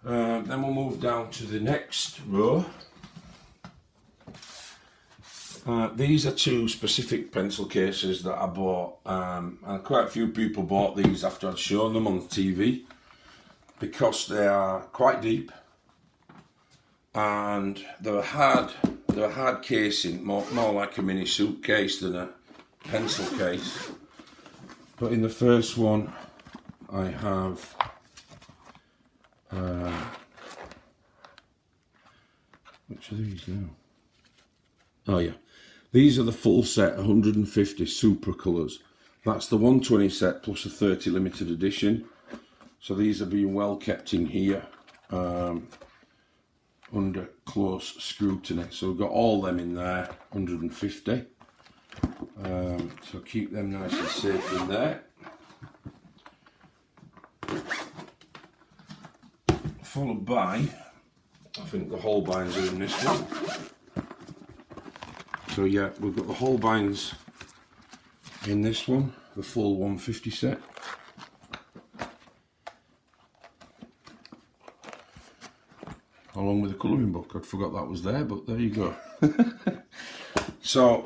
Speaker 1: Then we'll move down to the next row. These are 2 specific pencil cases that I bought, and quite a few people bought these after I'd shown them on the TV because they are quite deep and they're a hard casing, more like a mini suitcase than a pencil case. But in the first one I have which are these now? Oh yeah, these are the full set 150 super colours. That's the 120 set plus a 30 limited edition. So these are being well kept in here under close scrutiny. So we've got all them in there, 150. So keep them nice and safe in there. Followed by, I think the Holbeins are in this one. So yeah, we've got the Holbeins in this one, the full 150 set. Along with the colouring book. I forgot that was there, but there you go. So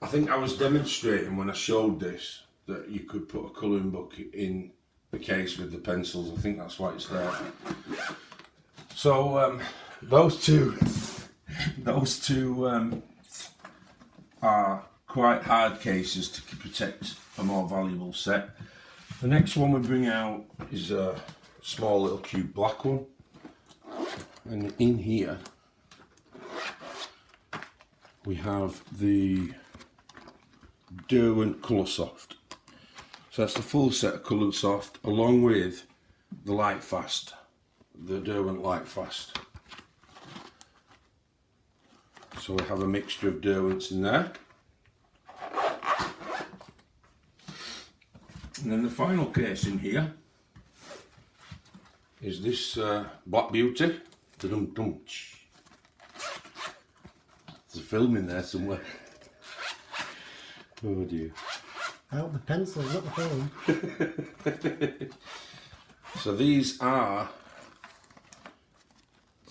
Speaker 1: I think I was demonstrating when I showed this that you could put a colouring book in the case with the pencils. I think that's why it's there. So those two are quite hard cases to protect a more valuable set. The next one we bring out is a small little cute black one, and in here we have the Derwent Coloursoft. So that's the full set of Coloursoft along with the Lightfast, the Derwent Lightfast. So we have a mixture of Derwents in there. And then the final case in here is this Black Beauty. There's a film in there somewhere. Oh dear.
Speaker 2: Out the pencil, not the phone.
Speaker 1: So these are,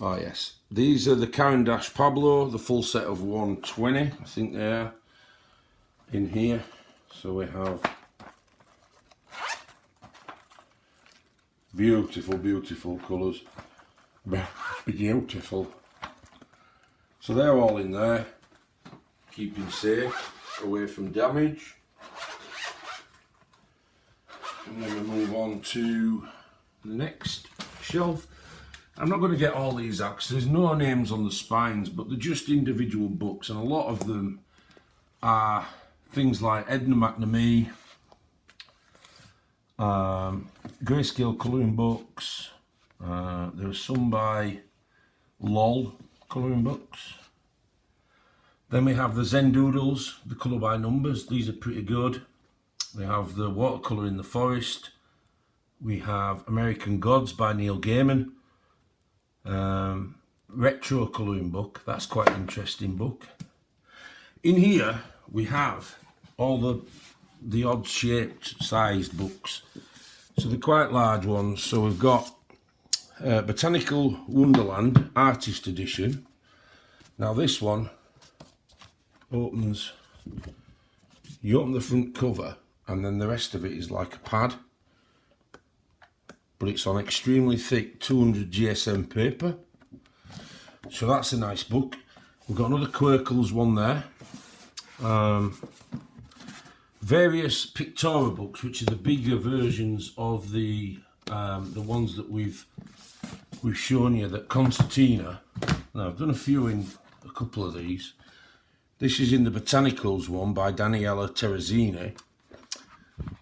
Speaker 1: oh yes, these are the Caran d'Ache Pablo, the full set of 120, I think they are in here. So we have beautiful, beautiful colours. Beautiful. So they're all in there. keep him safe, away from damage. And then we move on to the next shelf. I'm not going to get all these out because there's no names on the spines, but they're just individual books, and a lot of them are things like Edna McNamee, grayscale colouring books. There are some by LOL colouring books. Then we have the Zen Doodles, the colour by numbers. These are pretty good. We have the Watercolour in the Forest. We have American Gods by Neil Gaiman. Retro colouring book. That's quite an interesting book. In here we have all the odd shaped sized books. So they're quite large ones. So we've got Botanical Wonderland Artist Edition. Now this one opens, you open the front cover and then the rest of it is like a pad, but it's on extremely thick 200 GSM paper, so that's a nice book. We've got another Quirkles one there, various Pictora books, which are the bigger versions of the ones that we've shown you, that Concertina. Now I've done a few in a couple of these. This is in the Botanicals one by Daniela Terrazzini.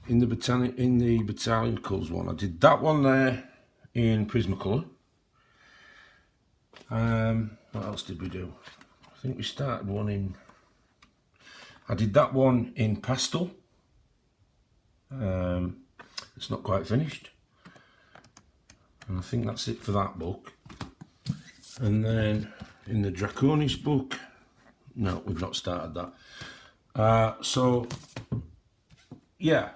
Speaker 1: In the Botanicals one, I did that one there in Prismacolor. What else did we do? I think we started one in. I did that one in pastel. It's not quite finished, and I think that's it for that book. And then in the Draconis book, no, we've not started that. So yeah,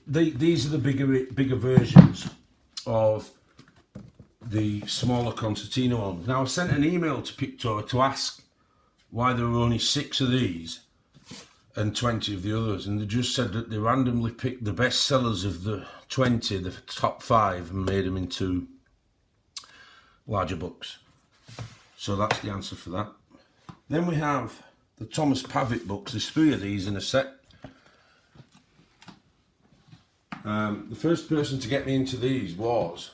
Speaker 1: these are the bigger versions of the smaller Concertina ones. Now I sent an email to Pictora to ask why there were only 6 of these and 20 of the others, and they just said that they randomly picked the best sellers of the 20, the top 5, and made them into larger books. So that's the answer for that. Then we have the Thomas Pavitt books. There's 3 of these in a set. The first person to get me into these was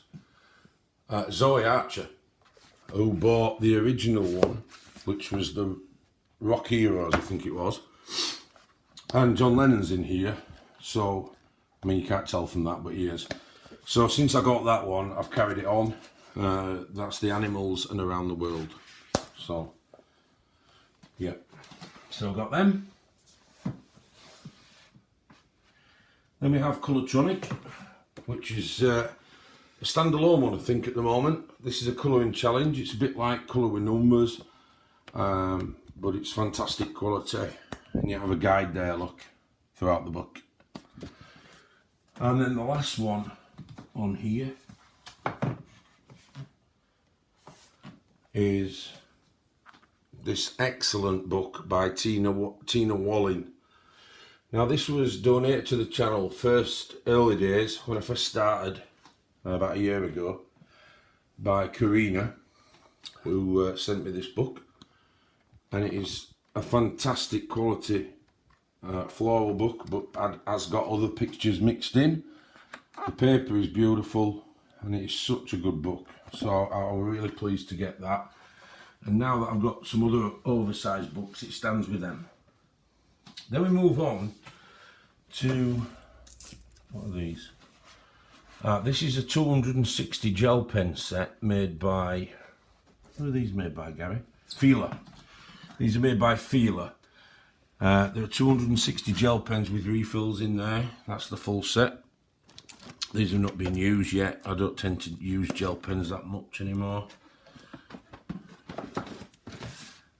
Speaker 1: Zoe Archer, who bought the original one, which was the Rock Heroes, I think it was. And John Lennon's in here, so, I mean, you can't tell from that, but he is. So since I got that one, I've carried it on. That's the Animals and Around the World. So, yeah. So I've got them. Then we have Colourtronic, which is a standalone one, I think, at the moment. This is a colouring challenge. It's a bit like Colour with Numbers, but it's fantastic quality. And you have a guide there, look, throughout the book. And then the last one on here is this excellent book by Tina Walling. Now this was donated to the channel early days, when I first started, about a year ago, by Karina, who sent me this book, and it is a fantastic quality floral book, but has got other pictures mixed in. The paper is beautiful, and it is such a good book, so I was really pleased to get that. And now that I've got some other oversized books, it stands with them. Then we move on to, what are these? This is a 260 gel pen set made by, what are these made by, Gary? Fila. These are made by Fila. There are 260 gel pens with refills in there. That's the full set. These have not been used yet. I don't tend to use gel pens that much anymore.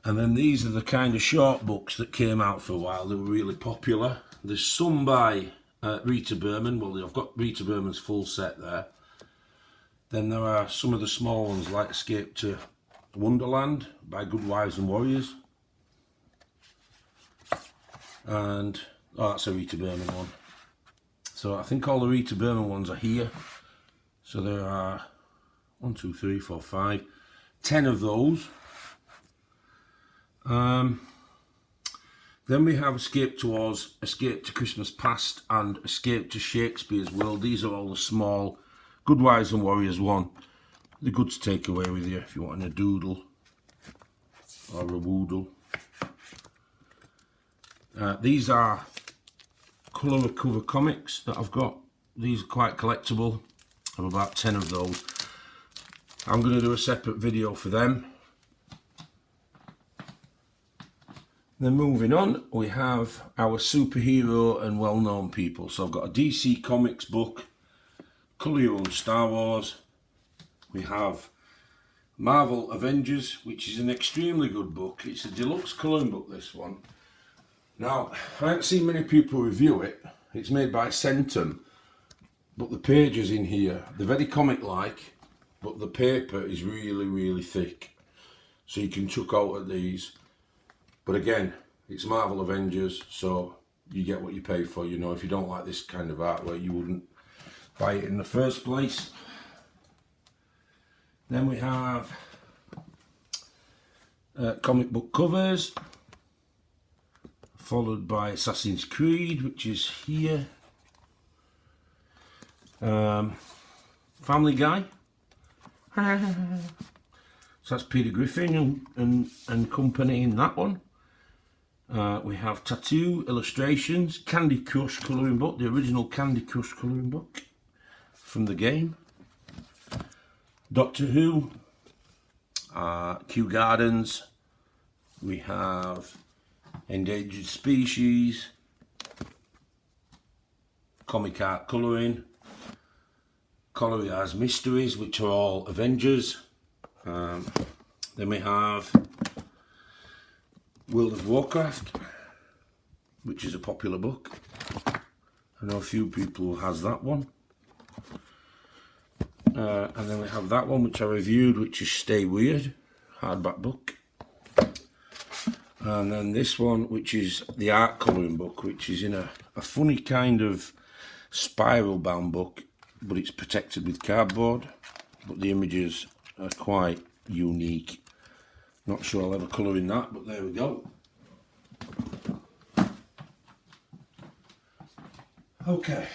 Speaker 1: And then these are the kind of short books that came out for a while. They were really popular. There's some by Rita Berman. Well, I've got Rita Berman's full set there. Then there are some of the small ones like Escape to Wonderland by Good Wives and Warriors. And, oh, that's a Rita Berman one. So I think all the Rita Berman ones are here. So there are 1, 2, 3, 4, 5, 10 of those. Then we have Escape to Oz, Escape to Christmas Past, and Escape to Shakespeare's World. These are all the small Good Wives and Warriors one. They're good to take away with you if you want a doodle or a woodle. These are colour cover comics that I've got. These are quite collectible. I have about 10 of those. I'm going to do a separate video for them. Then moving on, we have our superhero and well-known people. So I've got a DC Comics book, Colour Your Own Star Wars. We have Marvel Avengers, which is an extremely good book. It's a deluxe colouring book, this one. Now, I haven't seen many people review it. It's made by Centum, but the pages in here, they're very comic-like, but the paper is really, really thick. So you can chuck out at these. But again, it's Marvel Avengers, so you get what you pay for. You know, if you don't like this kind of artwork, you wouldn't buy it in the first place. Then we have comic book covers, followed by Assassin's Creed, which is here. Family Guy. So that's Peter Griffin and company in that one. We have Tattoo Illustrations, Candy Crush colouring book, the original Candy Crush colouring book from the game. Doctor Who, Kew Gardens. We have Endangered Species, Comic Art Colouring, Coloriage Mysteries, which are all Avengers. Then we have World of Warcraft, which is a popular book. I know a few people who has that one. And then we have that one which I reviewed, which is Stay Weird, hardback book. And then this one, which is the art colouring book, which is in a funny kind of spiral bound book, but it's protected with cardboard. But the images are quite unique. Not sure I'll ever colour in that, but there we go. Okay,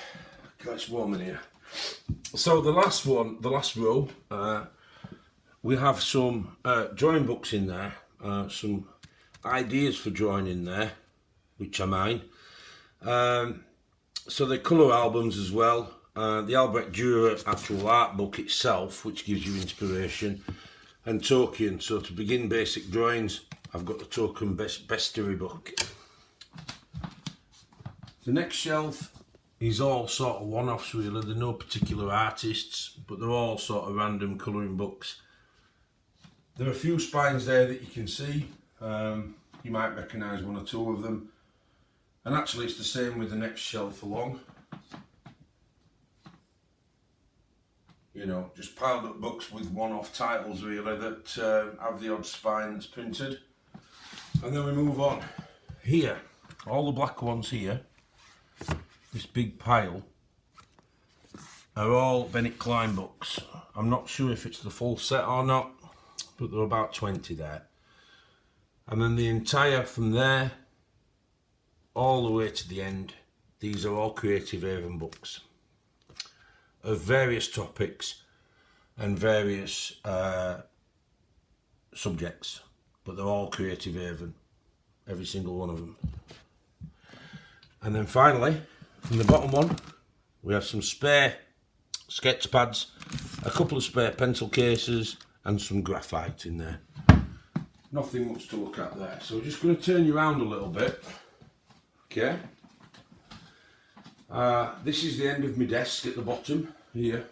Speaker 1: it's warm in here. So the last one, the last row, we have some drawing books in there, some ideas for drawing in there, which are mine. So they're colour albums as well. The Albrecht Dürer actual art book itself, which gives you inspiration, and Tolkien. So to begin basic drawings, I've got the Tolkien Bestiary book. The next shelf is all sort of one-offs really. They're no particular artists, but they're all sort of random colouring books. There are a few spines there that you can see. You might recognise one or two of them. And actually it's the same with the next shelf along. You know, just piled up books with one-off titles really that have the odd spine that's printed. And then we move on. Here, all the black ones here, this big pile, are all Bennett Klein books. I'm not sure if it's the full set or not, but there are about 20 there. And then the entire from there all the way to the end, these are all Creative Haven books of various topics and various subjects, but they're all Creative Haven, every single one of them. And then finally, from the bottom one, we have some spare sketch pads, a couple of spare pencil cases, and some graphite in there. Nothing much to look at there. So we're just going to turn you around a little bit. Okay. This is the end of my desk at the bottom here.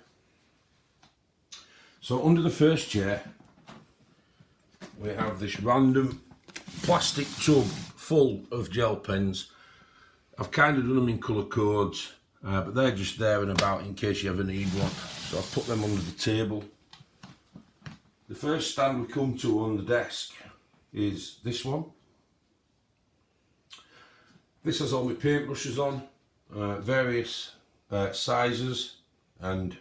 Speaker 1: So under the first chair, we have this random plastic tub full of gel pens. I've kind of done them in colour codes, but they're just there and about in case you ever need one. So I've put them under the table. The first stand we come to on the desk is this one. This has all my paintbrushes on, various sizes and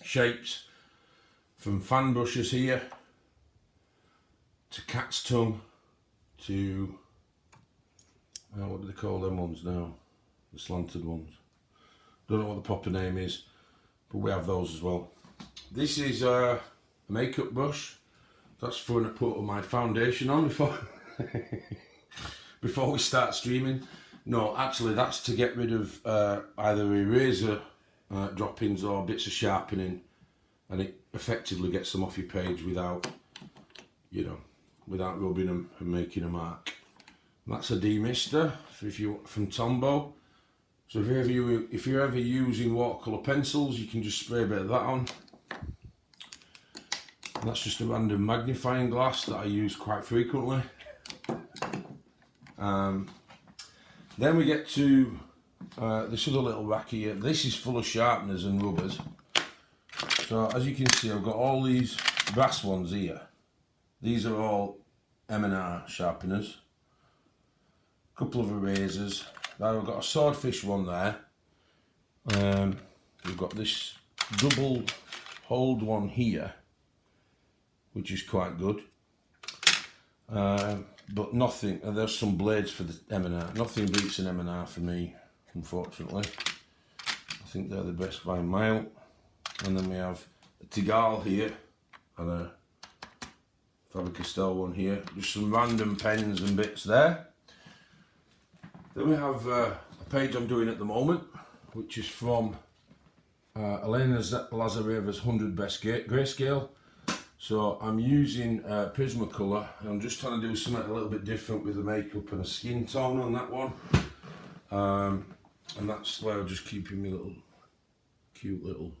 Speaker 1: shapes, from fan brushes here to cat's tongue to what do they call them ones now? The slanted ones. Don't know what the proper name is, but we have those as well. This is a makeup brush. That's for when I put my foundation on before before we start streaming. No, actually that's to get rid of either eraser droppings or bits of sharpening, and it effectively gets them off your page without, you know, without rubbing them and making a mark. And that's a demister from Tombow. So if you're ever using watercolour pencils, you can just spray a bit of that on. And that's just a random magnifying glass that I use quite frequently. Then we get to this other little rack here. This is full of sharpeners and rubbers. So as you can see, I've got all these brass ones here. These are all M&R sharpeners. A couple of erasers. Now I've got a swordfish one there. We've got this double hold one here, which is quite good. But nothing, there's some blades for the M&R. Nothing beats an M&R for me, unfortunately. I think they're the best by a mile. And then we have a Tigal here and a Faber-Castell one here. Just some random pens and bits there. Then we have a page I'm doing at the moment, which is from Elena Lazareva's 100 Best Grayscale. So I'm using Prismacolor, and I'm just trying to do something a little bit different with the makeup and a skin tone on that one. And that's where I'm just keeping my little cute little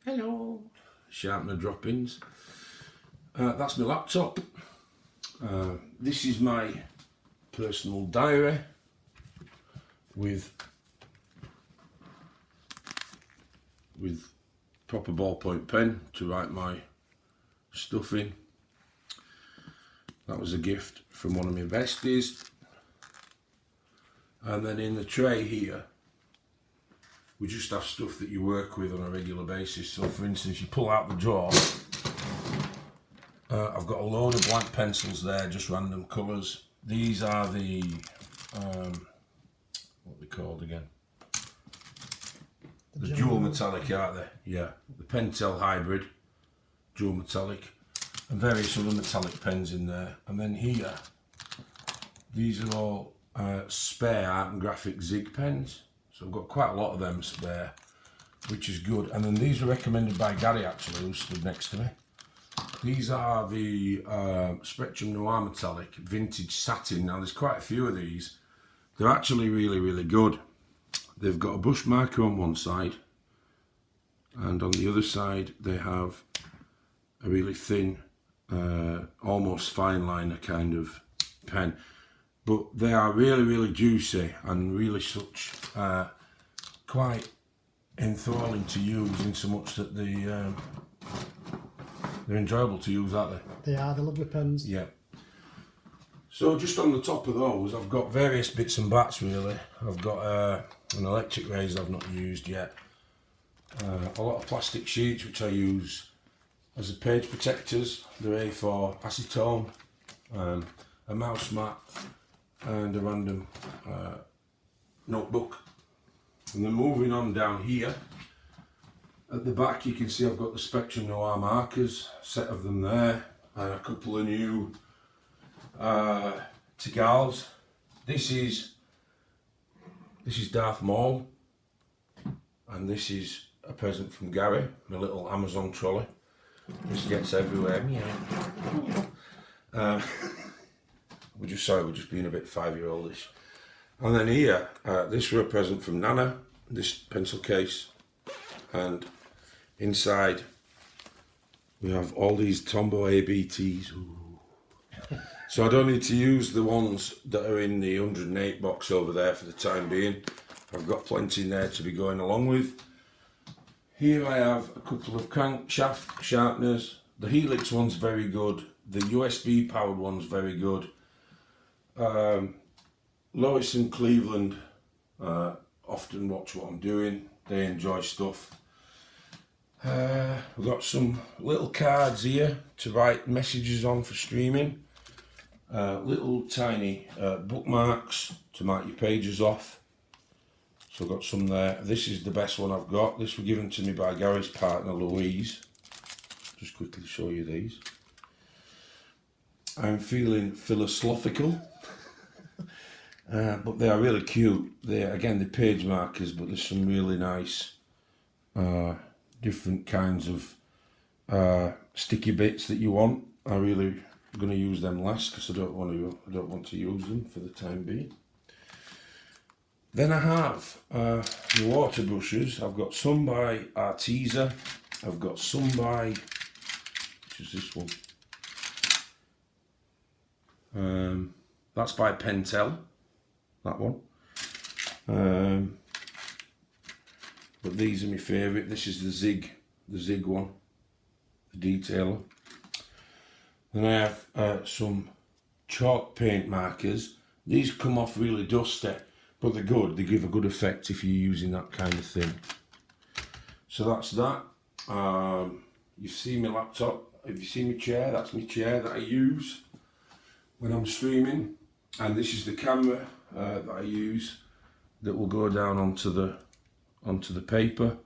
Speaker 1: hello sharpener droppings. That's my laptop. This is my personal diary with proper ballpoint pen to write my stuff in. That was a gift from one of my besties. And then in the tray here, we just have stuff that you work with on a regular basis. So for instance, you pull out the drawer, I've got a load of blank pencils there, just random colours. These are the what are they called again? The dual metallic, aren't they? Yeah, the Pentel Hybrid dual metallic, and various other metallic pens in there. And then here, these are all spare art and graphic Zig pens. So I've got quite a lot of them spare, which is good. And then these are recommended by Gary, actually, who stood next to me. These are the Spectrum Noir Metallic Vintage Satin. Now there's quite a few of these. They're actually really, really good. They've got a brush marker on one side, and on the other side they have a really thin, almost fine liner kind of pen. But they are really, really juicy and really such quite enthralling to use, in so much that they're enjoyable to use, aren't they?
Speaker 2: They are, the lovely pens.
Speaker 1: Yeah. So just on the top of those, I've got various bits and bats really. I've got an electric razor I've not used yet. A lot of plastic sheets which I use as a page protectors. They're A4 acetone, a mouse mat, and a random notebook. And then moving on down here, at the back you can see I've got the Spectrum Noir markers, a set of them there, and a couple of new Tigals. This is Darth Maul, and this is a present from Gary, my little Amazon trolley. This gets everywhere. We're just being a bit 5-year-oldish. And then here, this was a present from Nana, this pencil case, and inside we have all these Tombow ABTs. Ooh. So I don't need to use the ones that are in the 108 box over there for the time being. I've got plenty in there to be going along with. Here I have a couple of crankshaft sharpeners. The Helix one's very good. The USB powered one's very good. Lois and Cleveland often watch what I'm doing. They enjoy stuff. We've got some little cards here to write messages on for streaming. little tiny bookmarks to mark your pages off. So I've got some there. This is the best one I've got. This was given to me by Gary's partner Louise. Just quickly show you these. I'm feeling philosophical, but they are really cute. They're page markers, but there's some really nice different kinds of sticky bits that you want. I really going to use them last because I don't want to use them for the time being. Then I have the water brushes. I've got some by Arteza. I've got some by, which is this one. That's by Pentel, that one. But these are my favourite. This is the Zig one, the detailer. Then I have some chalk paint markers. These come off really dusty, but they're good. They give a good effect if you're using that kind of thing. So that's that. You've seen my laptop. Have you seen my chair? That's my chair that I use when I'm streaming. And this is the camera that I use that will go down onto the paper.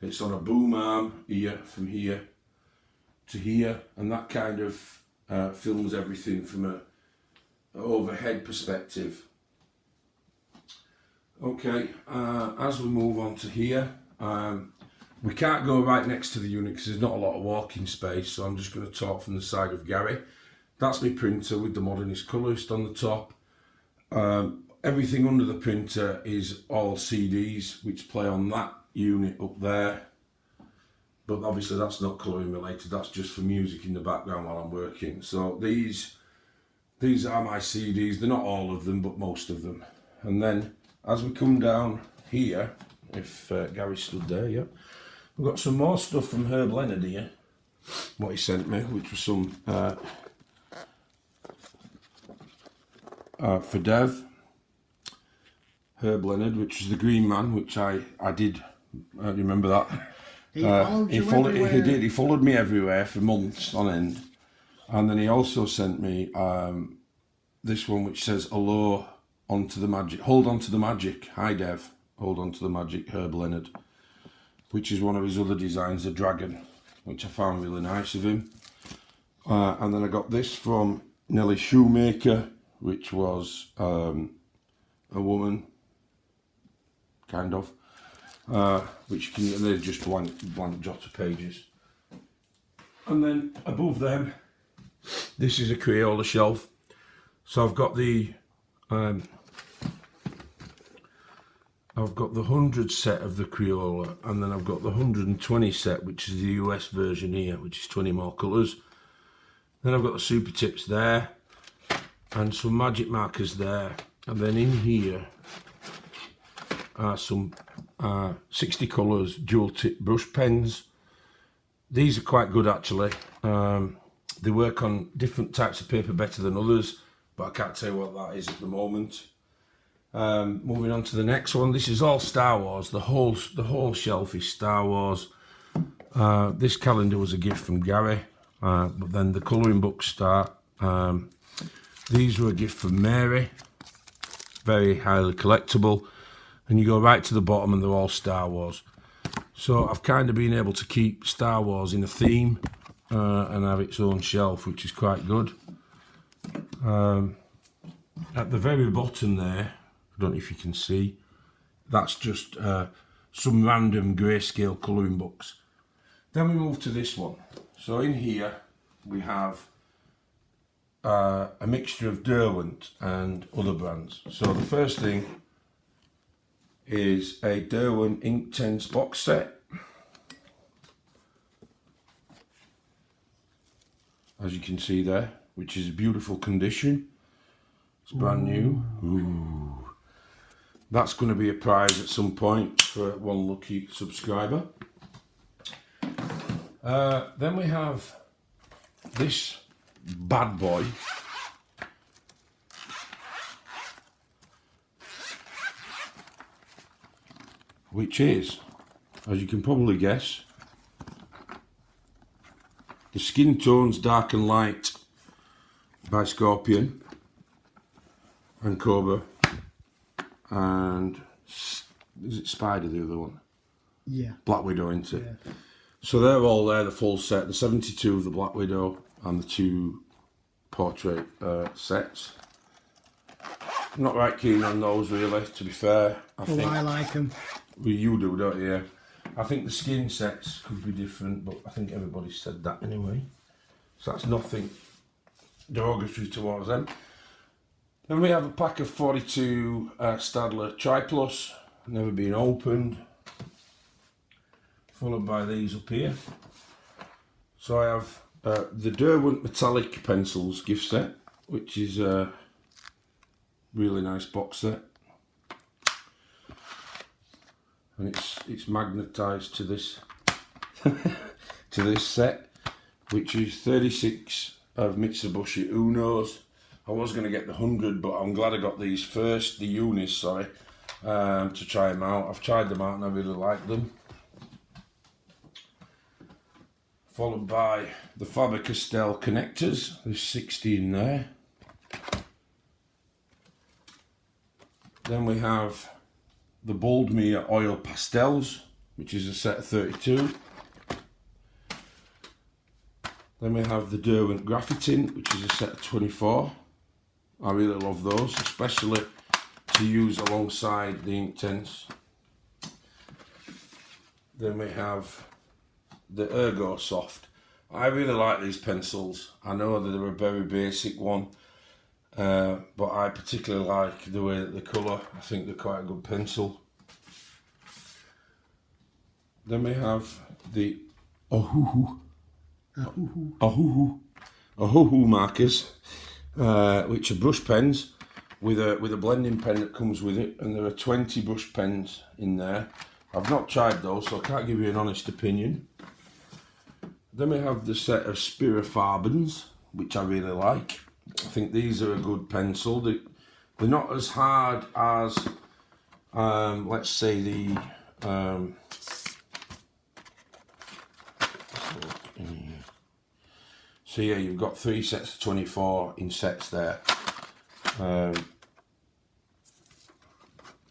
Speaker 1: It's on a boom arm here, from here to here, and that kind of films everything from an overhead perspective. Okay, as we move on to here, we can't go right next to the unit because there's not a lot of walking space, so I'm just going to talk from the side of Gary. That's my printer with the Modernist Colourist on the top. Everything under the printer is all CDs which play on that unit up there. But obviously that's not colouring related, that's just for music in the background while I'm working. So these are my CDs, they're not all of them but most of them. And then as we come down here, if Gary stood there, yeah, we've got some more stuff from Herb Leonard here, what he sent me, which was some for Dev, Herb Leonard, which is the Green Man, which I remember that.
Speaker 2: He
Speaker 1: followed me everywhere for months on end, and then he also sent me this one which says "Hello onto the magic, hold on to the magic." Hi Dev, hold on to the magic, Herb Leonard, which is one of his other designs, the dragon, which I found really nice of him. And then I got this from Nellie Shoemaker, which was a woman, kind of. Which can, and they're just blank jotted pages. And then above them, this is a Crayola shelf. So I've got the 100 set of the Crayola, and then I've got the 120 set, which is the US version here, which is 20 more colours. Then I've got the Super Tips there, and some magic markers there, and then in here are some 60 colours dual tip brush pens. These are quite good actually. They work on different types of paper better than others, but I can't tell you what that is at the moment. Moving on to the next one. This is all Star Wars. The whole shelf is Star Wars. This calendar was a gift from Gary, but then the colouring books start. These were a gift from Mary. Very highly collectible. And you go right to the bottom and they're all Star Wars. So I've kind of been able to keep Star Wars in a theme and have its own shelf, which is quite good. At the very bottom there, I don't know if you can see, that's just some random grayscale colouring books. Then we move to this one. So in here we have a mixture of Derwent and other brands. So the first thing is a Derwent Inktense box set. As you can see there, which is beautiful condition. It's brand new. Ooh. That's going to be a prize at some point for one lucky subscriber. Then we have this bad boy. Which is, as you can probably guess, the Skin Tones Dark and Light by Scorpion. and Cobra, and is it Spider, the other one?
Speaker 2: Yeah.
Speaker 1: Black Widow, isn't it?
Speaker 2: Yeah.
Speaker 1: So they're all there, the full set, the 72 of the Black Widow and the 2 portrait sets. I'm not right keen on those really, to be fair. I
Speaker 2: Oh,
Speaker 1: think
Speaker 2: I like them.
Speaker 1: well, you do, don't you? Yeah. I think the skin sets could be different, but I think everybody said that anyway. So that's nothing derogatory towards them. Then we have a pack of 42 Stadler Tri-Plus, never been opened, followed by these up here. So I have the Derwent Metallic Pencils gift set, which is a really nice box set. And it's magnetised to this to this set, which is 36 of Mitsubishi Unos. I was going to get the 100, but I'm glad I got these first, the Unis, sorry, to try them out. I've tried them out and I really like them. Followed by the Faber-Castell connectors. There's 60 in there. Then we have the Boldmere Oil Pastels, which is a set of 32. Then we have the Derwent Graphitin, which is a set of 24. I really love those, especially to use alongside the Inktense. Then we have the Ergo Soft. I really like these pencils. I know that they're a very basic one, but I particularly like the way that they colour. I think they're quite a good pencil. Then we have the Ohuhu markers, which are brush pens with a blending pen that comes with it, and there are 20 brush pens in there. I've not tried those, so I can't give you an honest opinion. Then we have the set of Spirifarbens, which I really like. I think these are a good pencil. They're not as hard as, let's say, the so yeah, you've got 3 sets of 24 in sets there. They're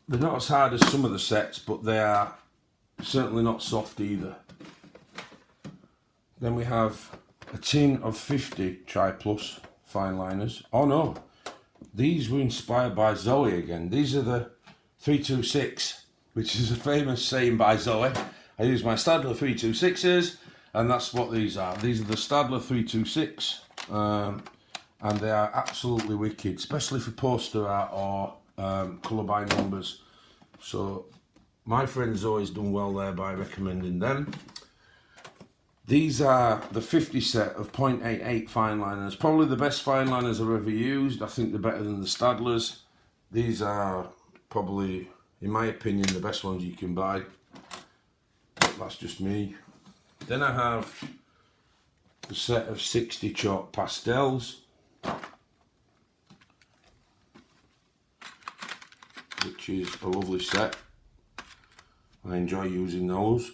Speaker 1: not as hard as some of the sets, but they are certainly not soft either. Then we have a tin of 50 Tri-Plus fine liners. Oh no, these were inspired by Zoe again. These are the 326, which is a famous saying by Zoe. I use my Stadler 326s, and that's what these are. These are the Stadler 326, and they are absolutely wicked, especially for poster art or colour by numbers. So my friend Zoe's done well there by recommending them. These are the 50 set of 0.88 fine liners. Probably the best fine liners I've ever used. I think they're better than the Stadlers. These are probably, in my opinion, the best ones you can buy. But that's just me. Then I have the set of 60 chalk pastels, which is a lovely set. I enjoy using those.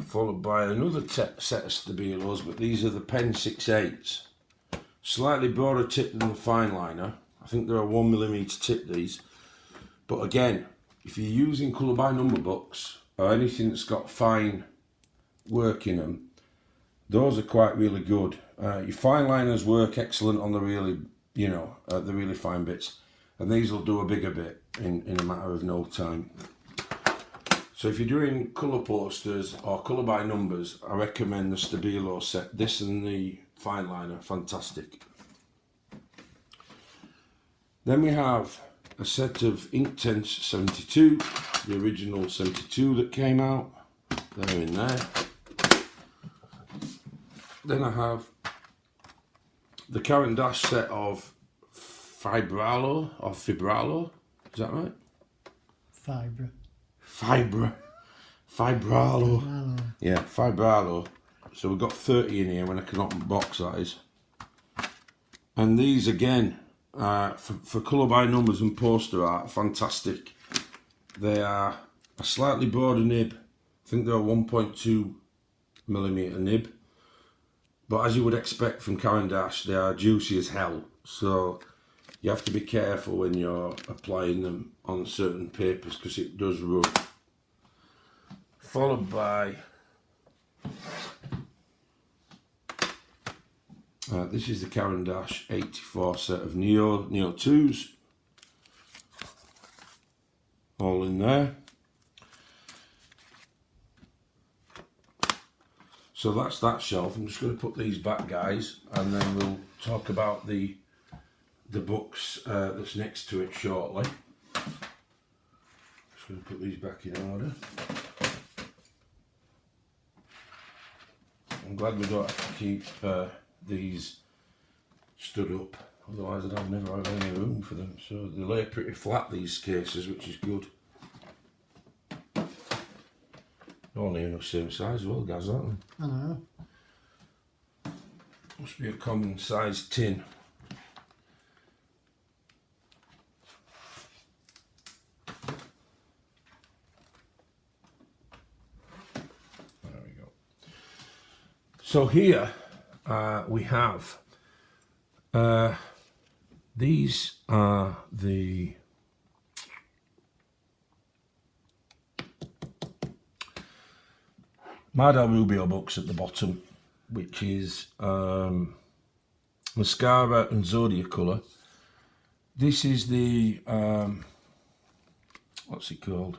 Speaker 1: Followed by another set of Stabilos, but these are the Pen 6/8s. Slightly broader tip than the fine liner. I think they're a 1mm tip, these. But again, if you're using colour by number books or anything that's got fine work in them, those are quite really good. Your fine liners work excellent on the really, the really fine bits, and these will do a bigger bit in a matter of no time. So if you're doing colour posters or colour by numbers, I recommend the Stabilo set. This and the fine liner, fantastic. Then we have a set of Inktense 72, the original 72 that came out. They're in there. Then I have the Caran d'Ache set of Fibralo, is that right? Fibralo. Yeah, Fibralo. So we've got 30 in here when I can open the box, that is. And these again, for colour by numbers and poster art, fantastic. They are a slightly broader nib. I think they're a 1.2mm nib. But as you would expect from Caran d'Ache, they are juicy as hell. So you have to be careful when you're applying them on certain papers because it does rub. Followed by this is the Caran d'Ache 84 set of Neo 2s. All in there. So that's that shelf. I'm just going to put these back, guys, and then we'll talk about the books that's next to it shortly. Just going to put these back in order. I'm glad we don't have to keep these stood up, otherwise I'd never have any room for them. So they lay pretty flat, these cases, which is good. Only in the same size as well, guys, aren't they?
Speaker 2: I know.
Speaker 1: Must be a common size tin. There we go. So here we have these are the Mar del Rubio books at the bottom, which is Mascara and Zodiacolor. This is the what's it called?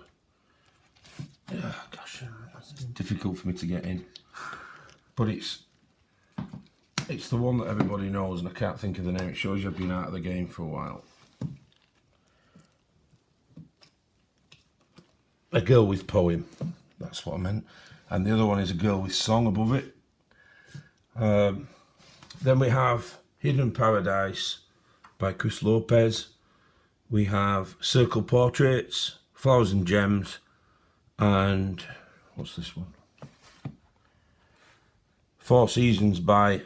Speaker 1: Gosh, it's difficult for me to get in, but it's the one that everybody knows, and I can't think of the name. It shows you I've been out of the game for a while. A Girl with Poem, that's what I meant. And the other one is A Girl with Song above it. Then we have Hidden Paradise by Chris Lopez. We have Circle Portraits, Flowers and Gems, and what's this one? Four Seasons by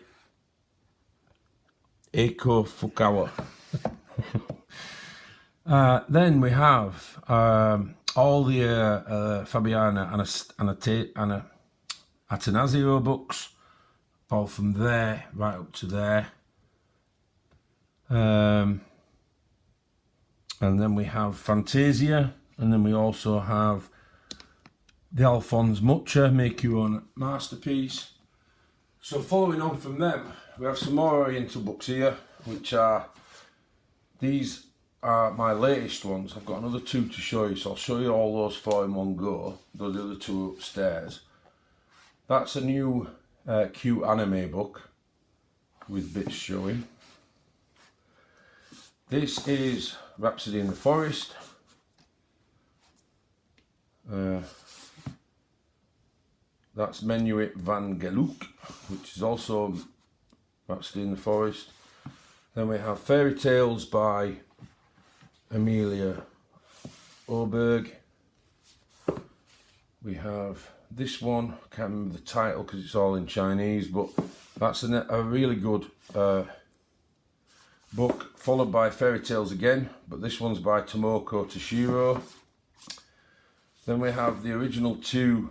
Speaker 1: Eiko Fukawa. Then we have all the Fabiana Attanasio books, all from there right up to there. And then we have Fantasia, and then we also have the Alphonse Mucha Make Your Own Masterpiece. So following on from them, we have some more Oriental books here, which are, these are my latest ones. I've got another two to show you, so I'll show you all those four in one go. Those are the other two upstairs. That's a new cute anime book with bits showing. This is Rhapsody in the Forest. That's Menuet van Geluk, which is also Rhapsody in the Forest. Then we have Fairy Tales by Amelia Oberg. We have this one, I can't remember the title because it's all in Chinese, but that's a really good book, followed by Fairy Tales again, but this one's by Tomoko Toshiro. Then we have the original two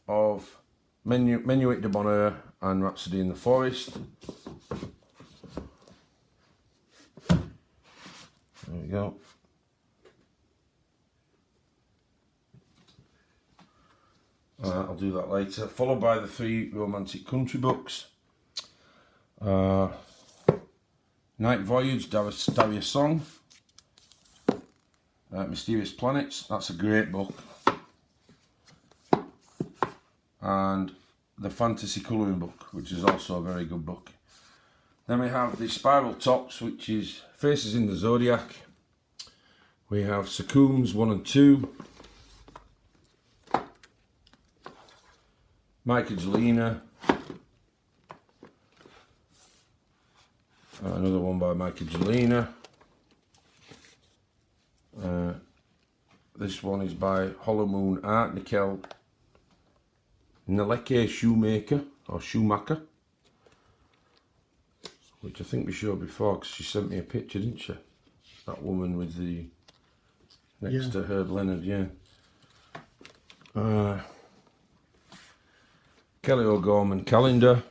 Speaker 1: of Menuet de Bonheur and Rhapsody in the Forest. There we go. I'll do that later. Followed by the three romantic country books. Night Voyage, Daria Song. Mysterious Planets, that's a great book. And the Fantasy Colouring Book, which is also a very good book. Then we have the Spiral Tops, which is Faces in the Zodiac. We have Succumbs 1 and 2. Mike Angelina. Another one by Mike Angelina. This one is by Hollow Moon Art, Nicole Naleke Schumacher, which I think we showed before because she sent me a picture, didn't she? That woman with the next to Herb Leonard, yeah. Kelly O'Gorman Calendar.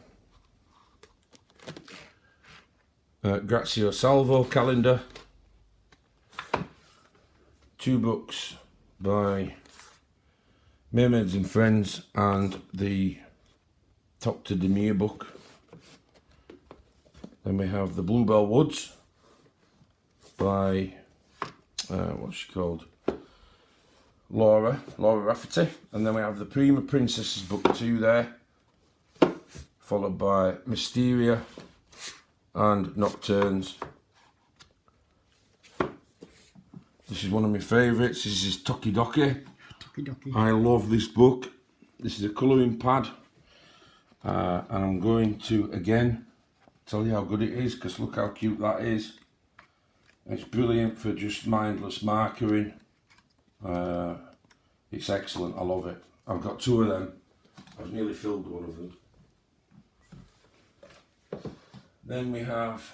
Speaker 1: Grazio Salvo calendar. 2 books by Mermaids and Friends and the Dr. Demir book. Then we have The Bluebell Woods by, what's she called? Laura Rafferty. And then we have The Prima Princesses book 2 there, followed by Mysteria and Nocturnes. This is one of my favourites. This is Tokidoki.
Speaker 2: Tokidoki.
Speaker 1: I love this book. This is a colouring pad. And I'm going to, again, tell you how good it is, because look how cute that is. It's brilliant for just mindless markering. It's excellent. I love it. I've got 2 of them. I've nearly filled one of them. Then we have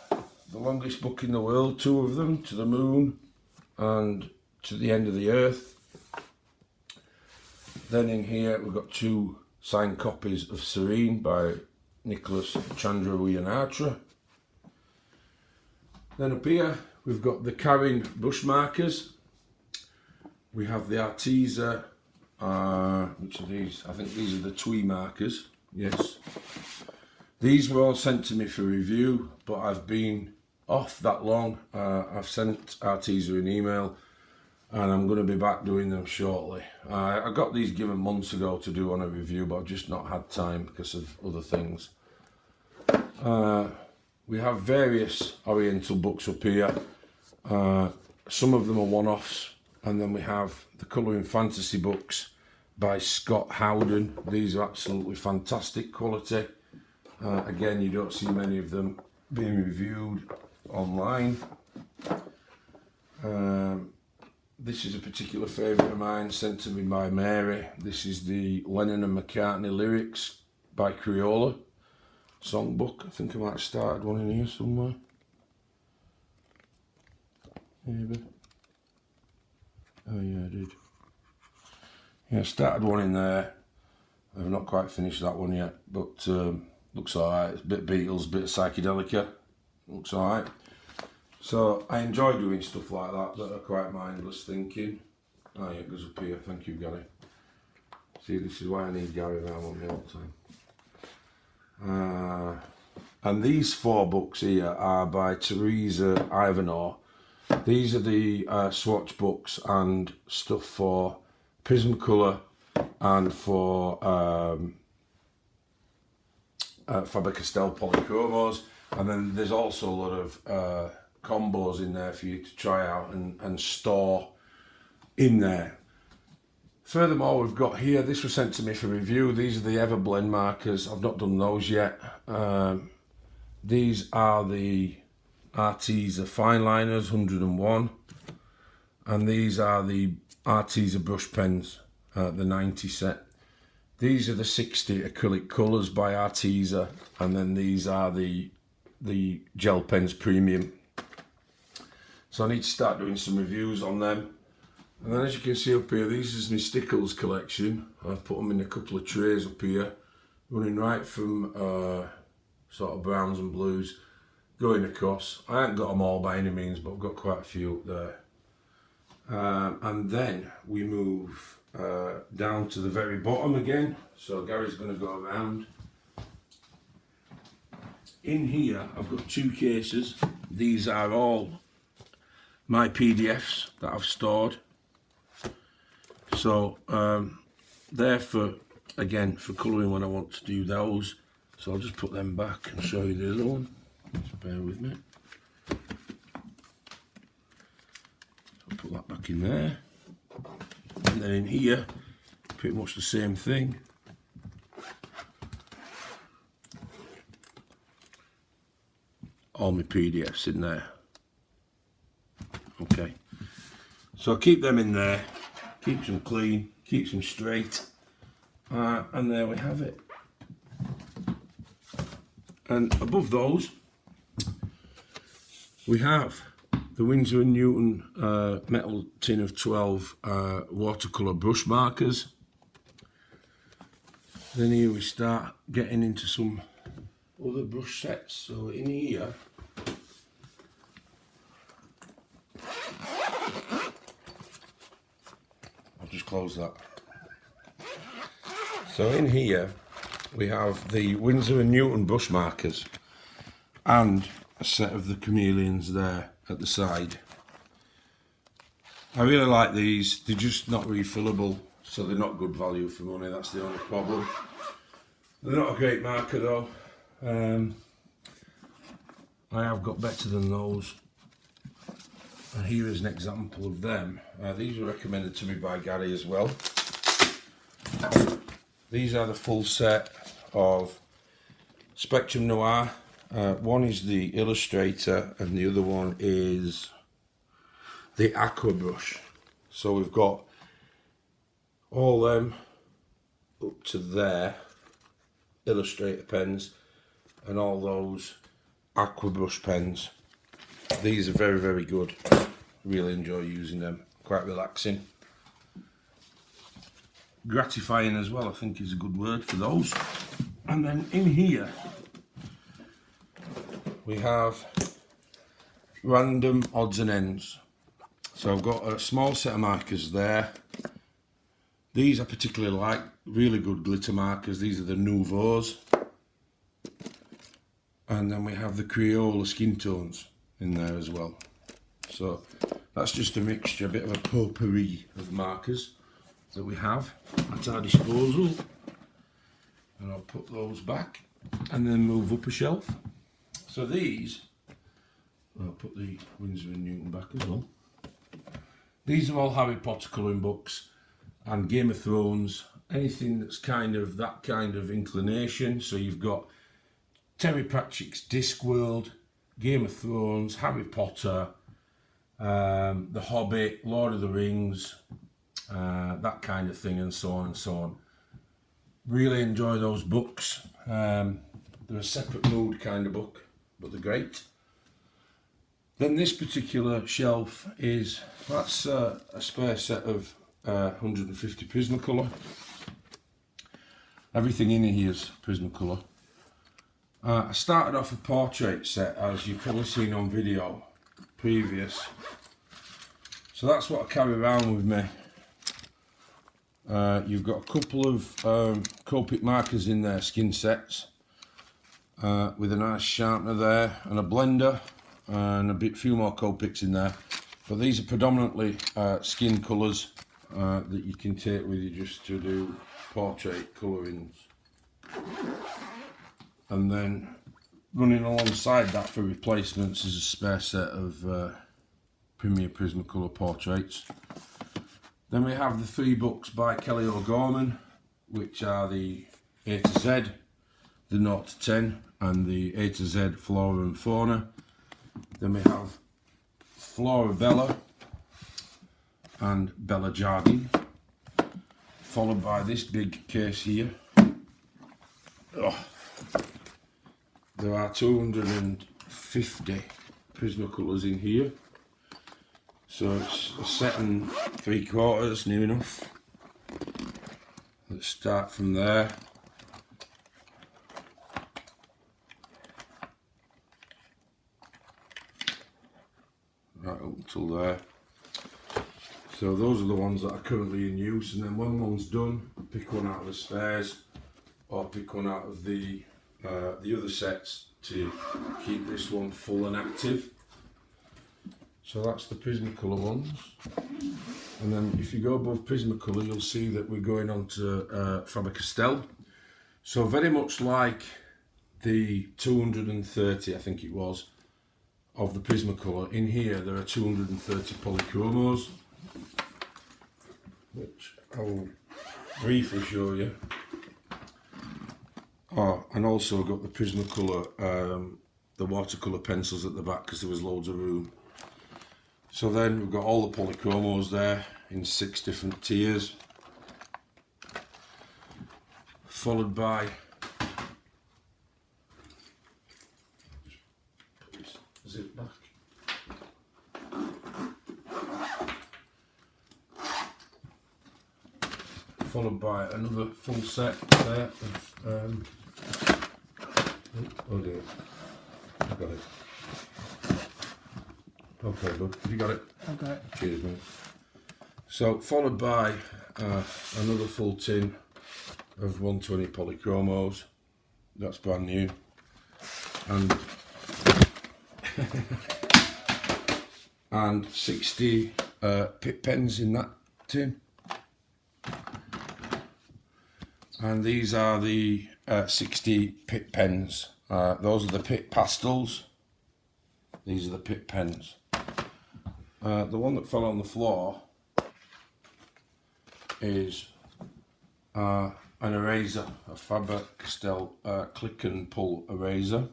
Speaker 1: the longest book in the world, 2 of them, To the Moon and To the End of the Earth. Then in here we've got 2 signed copies of Serene by Nicholas Chandra-Wiyanatra. Then up here we've got the Karin brush markers. We have the Arteza, which are these? I think these are the Twee markers, yes. These were all sent to me for review, but I've been off that long. I've sent Arteza an email and I'm going to be back doing them shortly. I got these given months ago to do on a review, but I've just not had time because of other things. We have various Oriental books up here. Some of them are one-offs, and then we have the Colouring Fantasy books by Scott Howden. These are absolutely fantastic quality. Again, you don't see many of them being reviewed online. This is a particular favourite of mine, sent to me by Mary. This is the Lennon and McCartney lyrics by Crayola songbook. I think I might have started one in here somewhere. Maybe. Oh yeah, I did. Yeah, I started one in there. I've not quite finished that one yet, but looks alright. It's a bit Beatles, a bit of Psychedelica. Looks alright. So I enjoy doing stuff like that are quite mindless thinking. Oh yeah, it goes up here. Thank you, Gary. See, this is why I need Gary around me all the time. And these 4 books here are by Teresa Ivanov. These are the swatch books and stuff for Prismacolor and for Faber-Castell Polychromos. And then there's also a lot of combos in there for you to try out and store in there. Furthermore, we've got here, this was sent to me for review. These are the Everblend markers. I've not done those yet. These are the Arteza fine liners, 101, and these are the Arteza brush pens, the 90 set. These are the 60 acrylic colours by Arteza, and then these are the gel pens premium. So I need to start doing some reviews on them. And then as you can see up here, this is my Stickles collection. I've put them in a couple of trays up here, running right from sort of browns and blues, going across. I haven't got them all by any means, but I've got quite a few up there. And then we move down to the very bottom again. So Gary's going to go around. In here, I've got 2 cases. These are all my PDFs that I've stored. So they're for, again, for colouring when I want to do those. So I'll just put them back and show you the other one. Just bear with me. I'll put that back in there. And then in here, pretty much the same thing. All my PDFs in there. Okay. So keep them in there. Keeps them clean. Keeps them straight. And there we have it. And above those, we have the Winsor & Newton metal tin of 12 watercolour brush markers. Then here we start getting into some other brush sets. So in here I'll just close that. So in here we have the Winsor & Newton brush markers and a set of the chameleons there at the side. I really like these. They're just not refillable, so they're not good value for money. That's the only problem. They're not a great marker though. I have got better than those. And here is an example of them. These were recommended to me by Gary as well. These are the full set of Spectrum Noir. One is the Illustrator and the other one is the Aqua Brush. So we've got all them up to there, Illustrator pens, and all those Aqua Brush pens. These are very, very good. Really enjoy using them. Quite relaxing. Gratifying as well, I think is a good word for those. And then in here we have random odds and ends. So I've got a small set of markers there. These I particularly like, really good glitter markers. These are the Nouveaux. And then we have the Crayola skin tones in there as well. So that's just a mixture, a bit of a potpourri of markers that we have at our disposal. And I'll put those back and then move up a shelf. So these, I'll put the Winsor & Newton back as well. These are all Harry Potter colouring books and Game of Thrones, anything that's kind of that kind of inclination. So you've got Terry Pratchett's Discworld, Game of Thrones, Harry Potter, The Hobbit, Lord of the Rings, that kind of thing, and so on and so on. Really enjoy those books. They're a separate mood kind of book, but they're great. Then this particular shelf is, that's a spare set of 150 Prismacolor. Everything in here is Prismacolor. I started off a portrait set, as you've probably seen on video previous. So that's what I carry around with me. You've got a couple of Copic markers in there, skin sets, with a nice sharpener there and a blender and a few more Copics in there. But these are predominantly skin colours that you can take with you just to do portrait colourings. And then running alongside that for replacements is a spare set of Premier Prismacolor portraits. Then we have the 3 books by Kelly O'Gorman, which are the A to Z, the 0 to 10, and the A to Z Flora and Fauna. Then we have Flora Bella and Bella Jardin, followed by this big case here. Oh, there are 250 Prismacolors in here. So it's a set and 3/4, near enough. Let's start from there. Right up until there. So those are the ones that are currently in use, and then when one's done, I pick one out of the spares or pick one out of the other sets to keep this one full and active. So that's the Prismacolor ones. And then if you go above Prismacolor, you'll see that we're going on to Faber-Castell. So very much like the 230, I think it was, of the Prismacolor, in here there are 230 polychromos, which I will briefly show you. Oh, and also got the Prismacolor, the watercolour pencils at the back because there was loads of room. So then we've got all the polychromos there in 6 different tiers, followed by zip back. Followed by another full set there of oh dear, I got it. Okay, bud. Have you got it?
Speaker 2: I've got it.
Speaker 1: Cheers, mate. So, followed by another full tin of 120 polychromos. That's brand new. And and 60 pip pens in that tin. And these are the 60 pip pens. Those are the pip pastels. These are the pip pens. The one that fell on the floor is an eraser, a Faber-Castell click and pull eraser.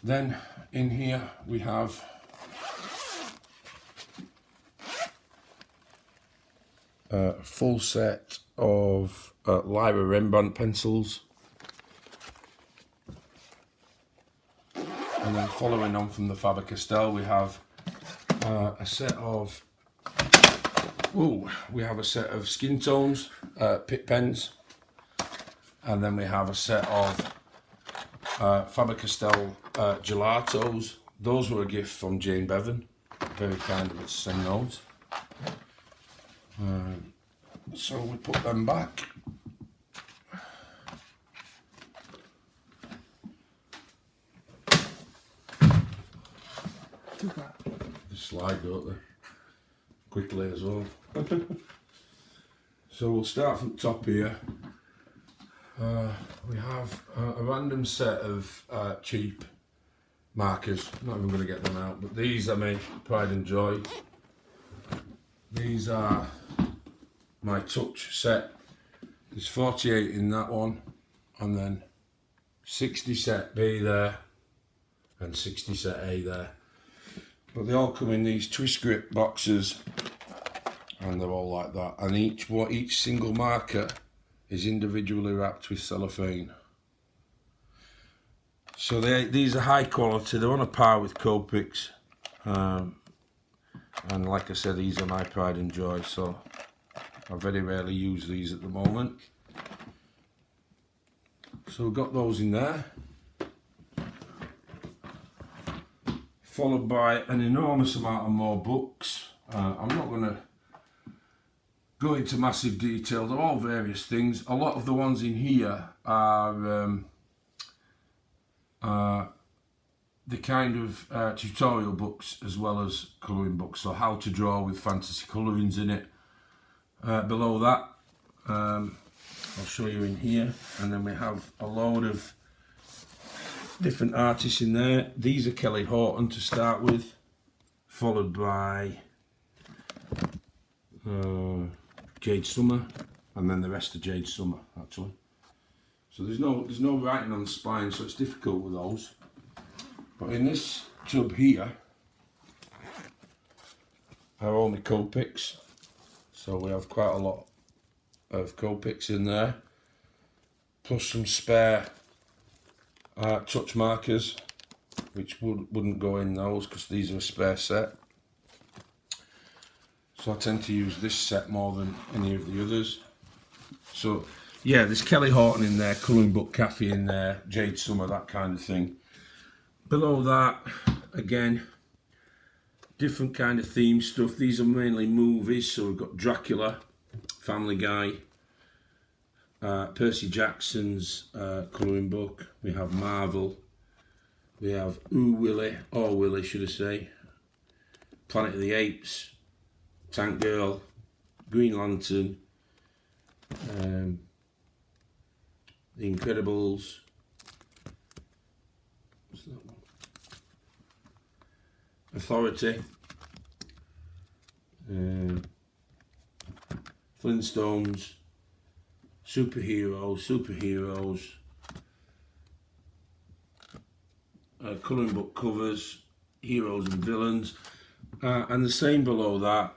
Speaker 1: Then in here we have a full set of Lyra Rembrandt pencils. And then following on from the Faber-Castell, we have a set of skin tones, pip pens, and then we have a set of Faber-Castell gelatos. Those were a gift from Jane Bevan, very kind of her to send those. So we put them back. They slide, don't they? Quickly as well. So we'll start from the top here. We have a random set of cheap markers. I'm not even going to get them out, but these are my pride and joy. These are my touch set. There's 48 in that one, and then 60 set B there, and 60 set A there. But they all come in these twist grip boxes, and they're all like that. And each single marker is individually wrapped with cellophane. So these are high quality. They're on a par with Copics, and like I said, these are my pride and joy. So I very rarely use these at the moment. So we've got those in there, followed by an enormous amount of more books. I'm not going to go into massive detail. They're all various things. A lot of the ones in here are the kind of tutorial books as well as colouring books. So how to draw with fantasy colourings in it. Below that, I'll show you in here, and then we have a load of different artists in there. These are Kelly Horton to start with, followed by Jade Summer, and then the rest of Jade Summer actually. So there's no writing on the spine, so it's difficult with those. But in this tub here are all my Copics. So we have quite a lot of Copics in there, plus some spare touch markers, which wouldn't go in those because these are a spare set. So I tend to use this set more than any of the others. So yeah, there's Kelly Horton in there, Colouring Book Cafe in there, Jade Summer, that kind of thing. Below that, again, different kind of theme stuff. These are mainly movies, so we've got Dracula, Family Guy, Percy Jackson's colouring book. We have Marvel. We have Willy, or Willy should I say, Planet of the Apes, Tank Girl, Green Lantern, The Incredibles. What's that one? Authority, Flintstones, superheroes, colouring book covers, heroes and villains, and the same below that,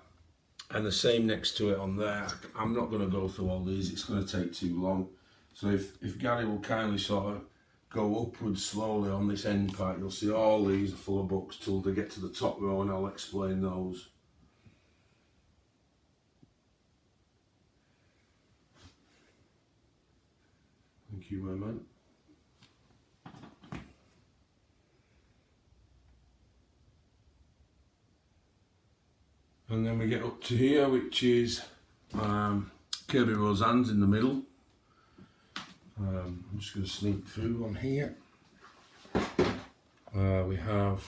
Speaker 1: and the same next to it on there. I'm not going to go through all these, it's going to take too long. So if Gary will kindly sort of go upwards slowly on this end part, you'll see all these are full of books till they get to the top row, and I'll explain those. Thank you, my man. And then we get up to here, which is Kirby Roseanne's in the middle. I'm just going to sneak through on here. We have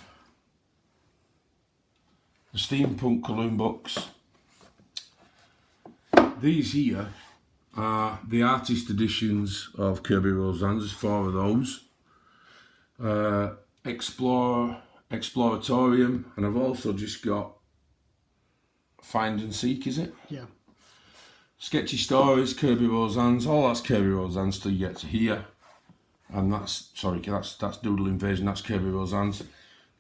Speaker 1: the Steampunk Coloon Box. These here are the artist editions of Kirby Roseanne's. There's 4 of those. Exploratorium, and I've also just got Find and Seek, is it?
Speaker 2: Yeah.
Speaker 1: Sketchy Stories, Kirby Roseanne's, all that's Kirby Roseanne's till you get to here. And that's Doodle Invasion, that's Kirby Roseanne's.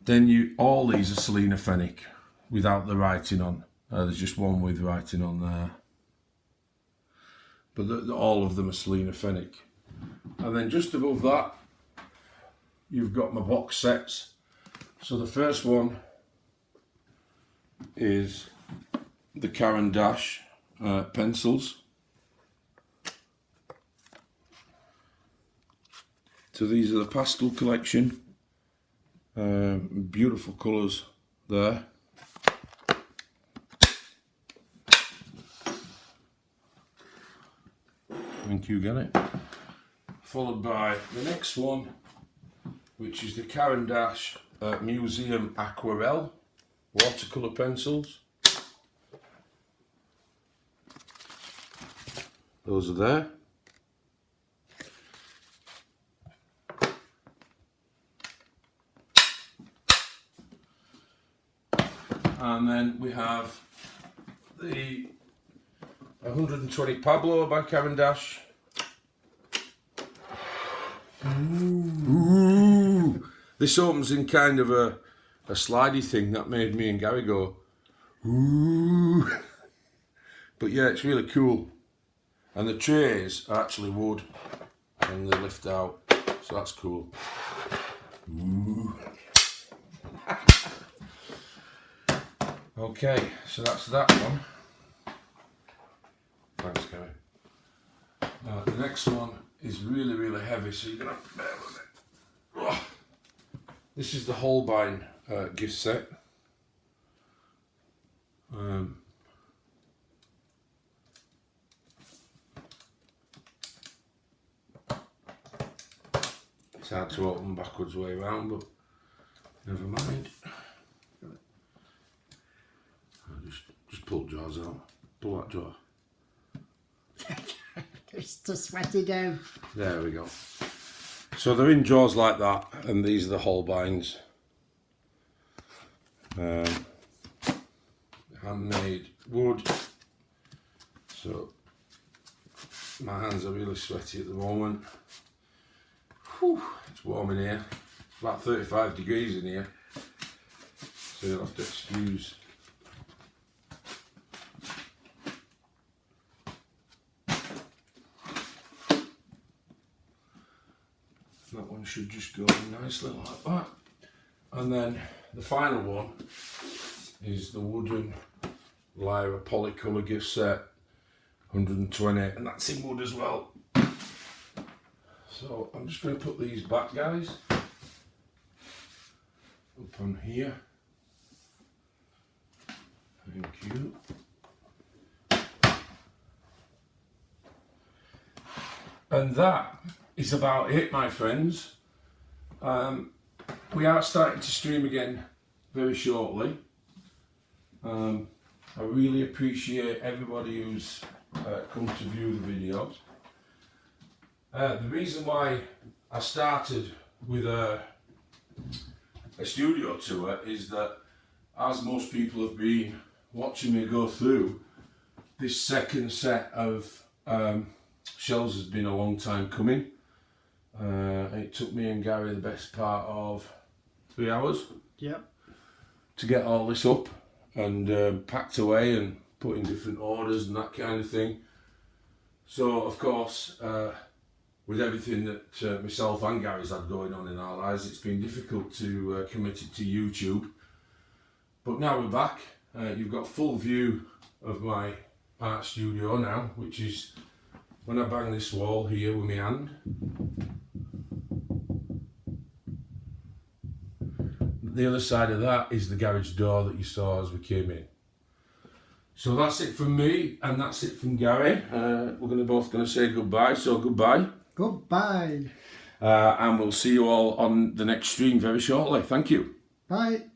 Speaker 1: Then all these are Selina Fenwick without the writing on. There's just one with writing on there. But all of them are Selina Fenwick. And then just above that, you've got my box sets. So the first one is the Caran d'Ache pencils. So these are the pastel collection. Beautiful colours there. Thank you, get it. Followed by the next one, which is the Caran d'Ache Museum Aquarelle watercolour pencils. Those are there. And then we have the 120 Pablo by Caran d'Ache. Ooh. This opens in kind of a slidey thing that made me and Gary go, ooh. But yeah, it's really cool. And the trays are actually wood and they lift out, so that's cool. Ooh. Okay, so that's that one. Thanks, Gary. The next one is really, really heavy, so you're going to have to bear with it. Oh. This is the Holbein gift set. It's hard to open backwards way around, but never mind. I'll just pull drawers out. Pull that drawer.
Speaker 2: It's too sweaty down.
Speaker 1: There we go. So they're in drawers like that, and these are the Holbeins. Handmade wood. So my hands are really sweaty at the moment. Whew, it's warm in here. It's about 35 degrees in here. So you'll have to excuse. That one should just go in nicely like that. And then the final one is the wooden Lyra Polycolour gift set, 120, and that's in wood as well. So I'm just going to put these back, guys, up on here. Thank you. And that is about it, my friends. We are starting to stream again very shortly. I really appreciate everybody who's come to view the videos. The reason why I started with a studio tour is that, as most people have been watching me go through, this second set of shelves has been a long time coming. It took me and Gary the best part of 3 hours.
Speaker 2: Yep.
Speaker 1: To get all this up and packed away and put in different orders and that kind of thing. So of course, with everything that myself and Gary's had going on in our lives, it's been difficult to commit it to YouTube. But now we're back. You've got full view of my art studio now, which is when I bang this wall here with my hand. The other side of that is the garage door that you saw as we came in. So that's it from me, and that's it from Gary. We're both going to say goodbye, so goodbye.
Speaker 2: Goodbye.
Speaker 1: And we'll see you all on the next stream very shortly. Thank you.
Speaker 2: Bye.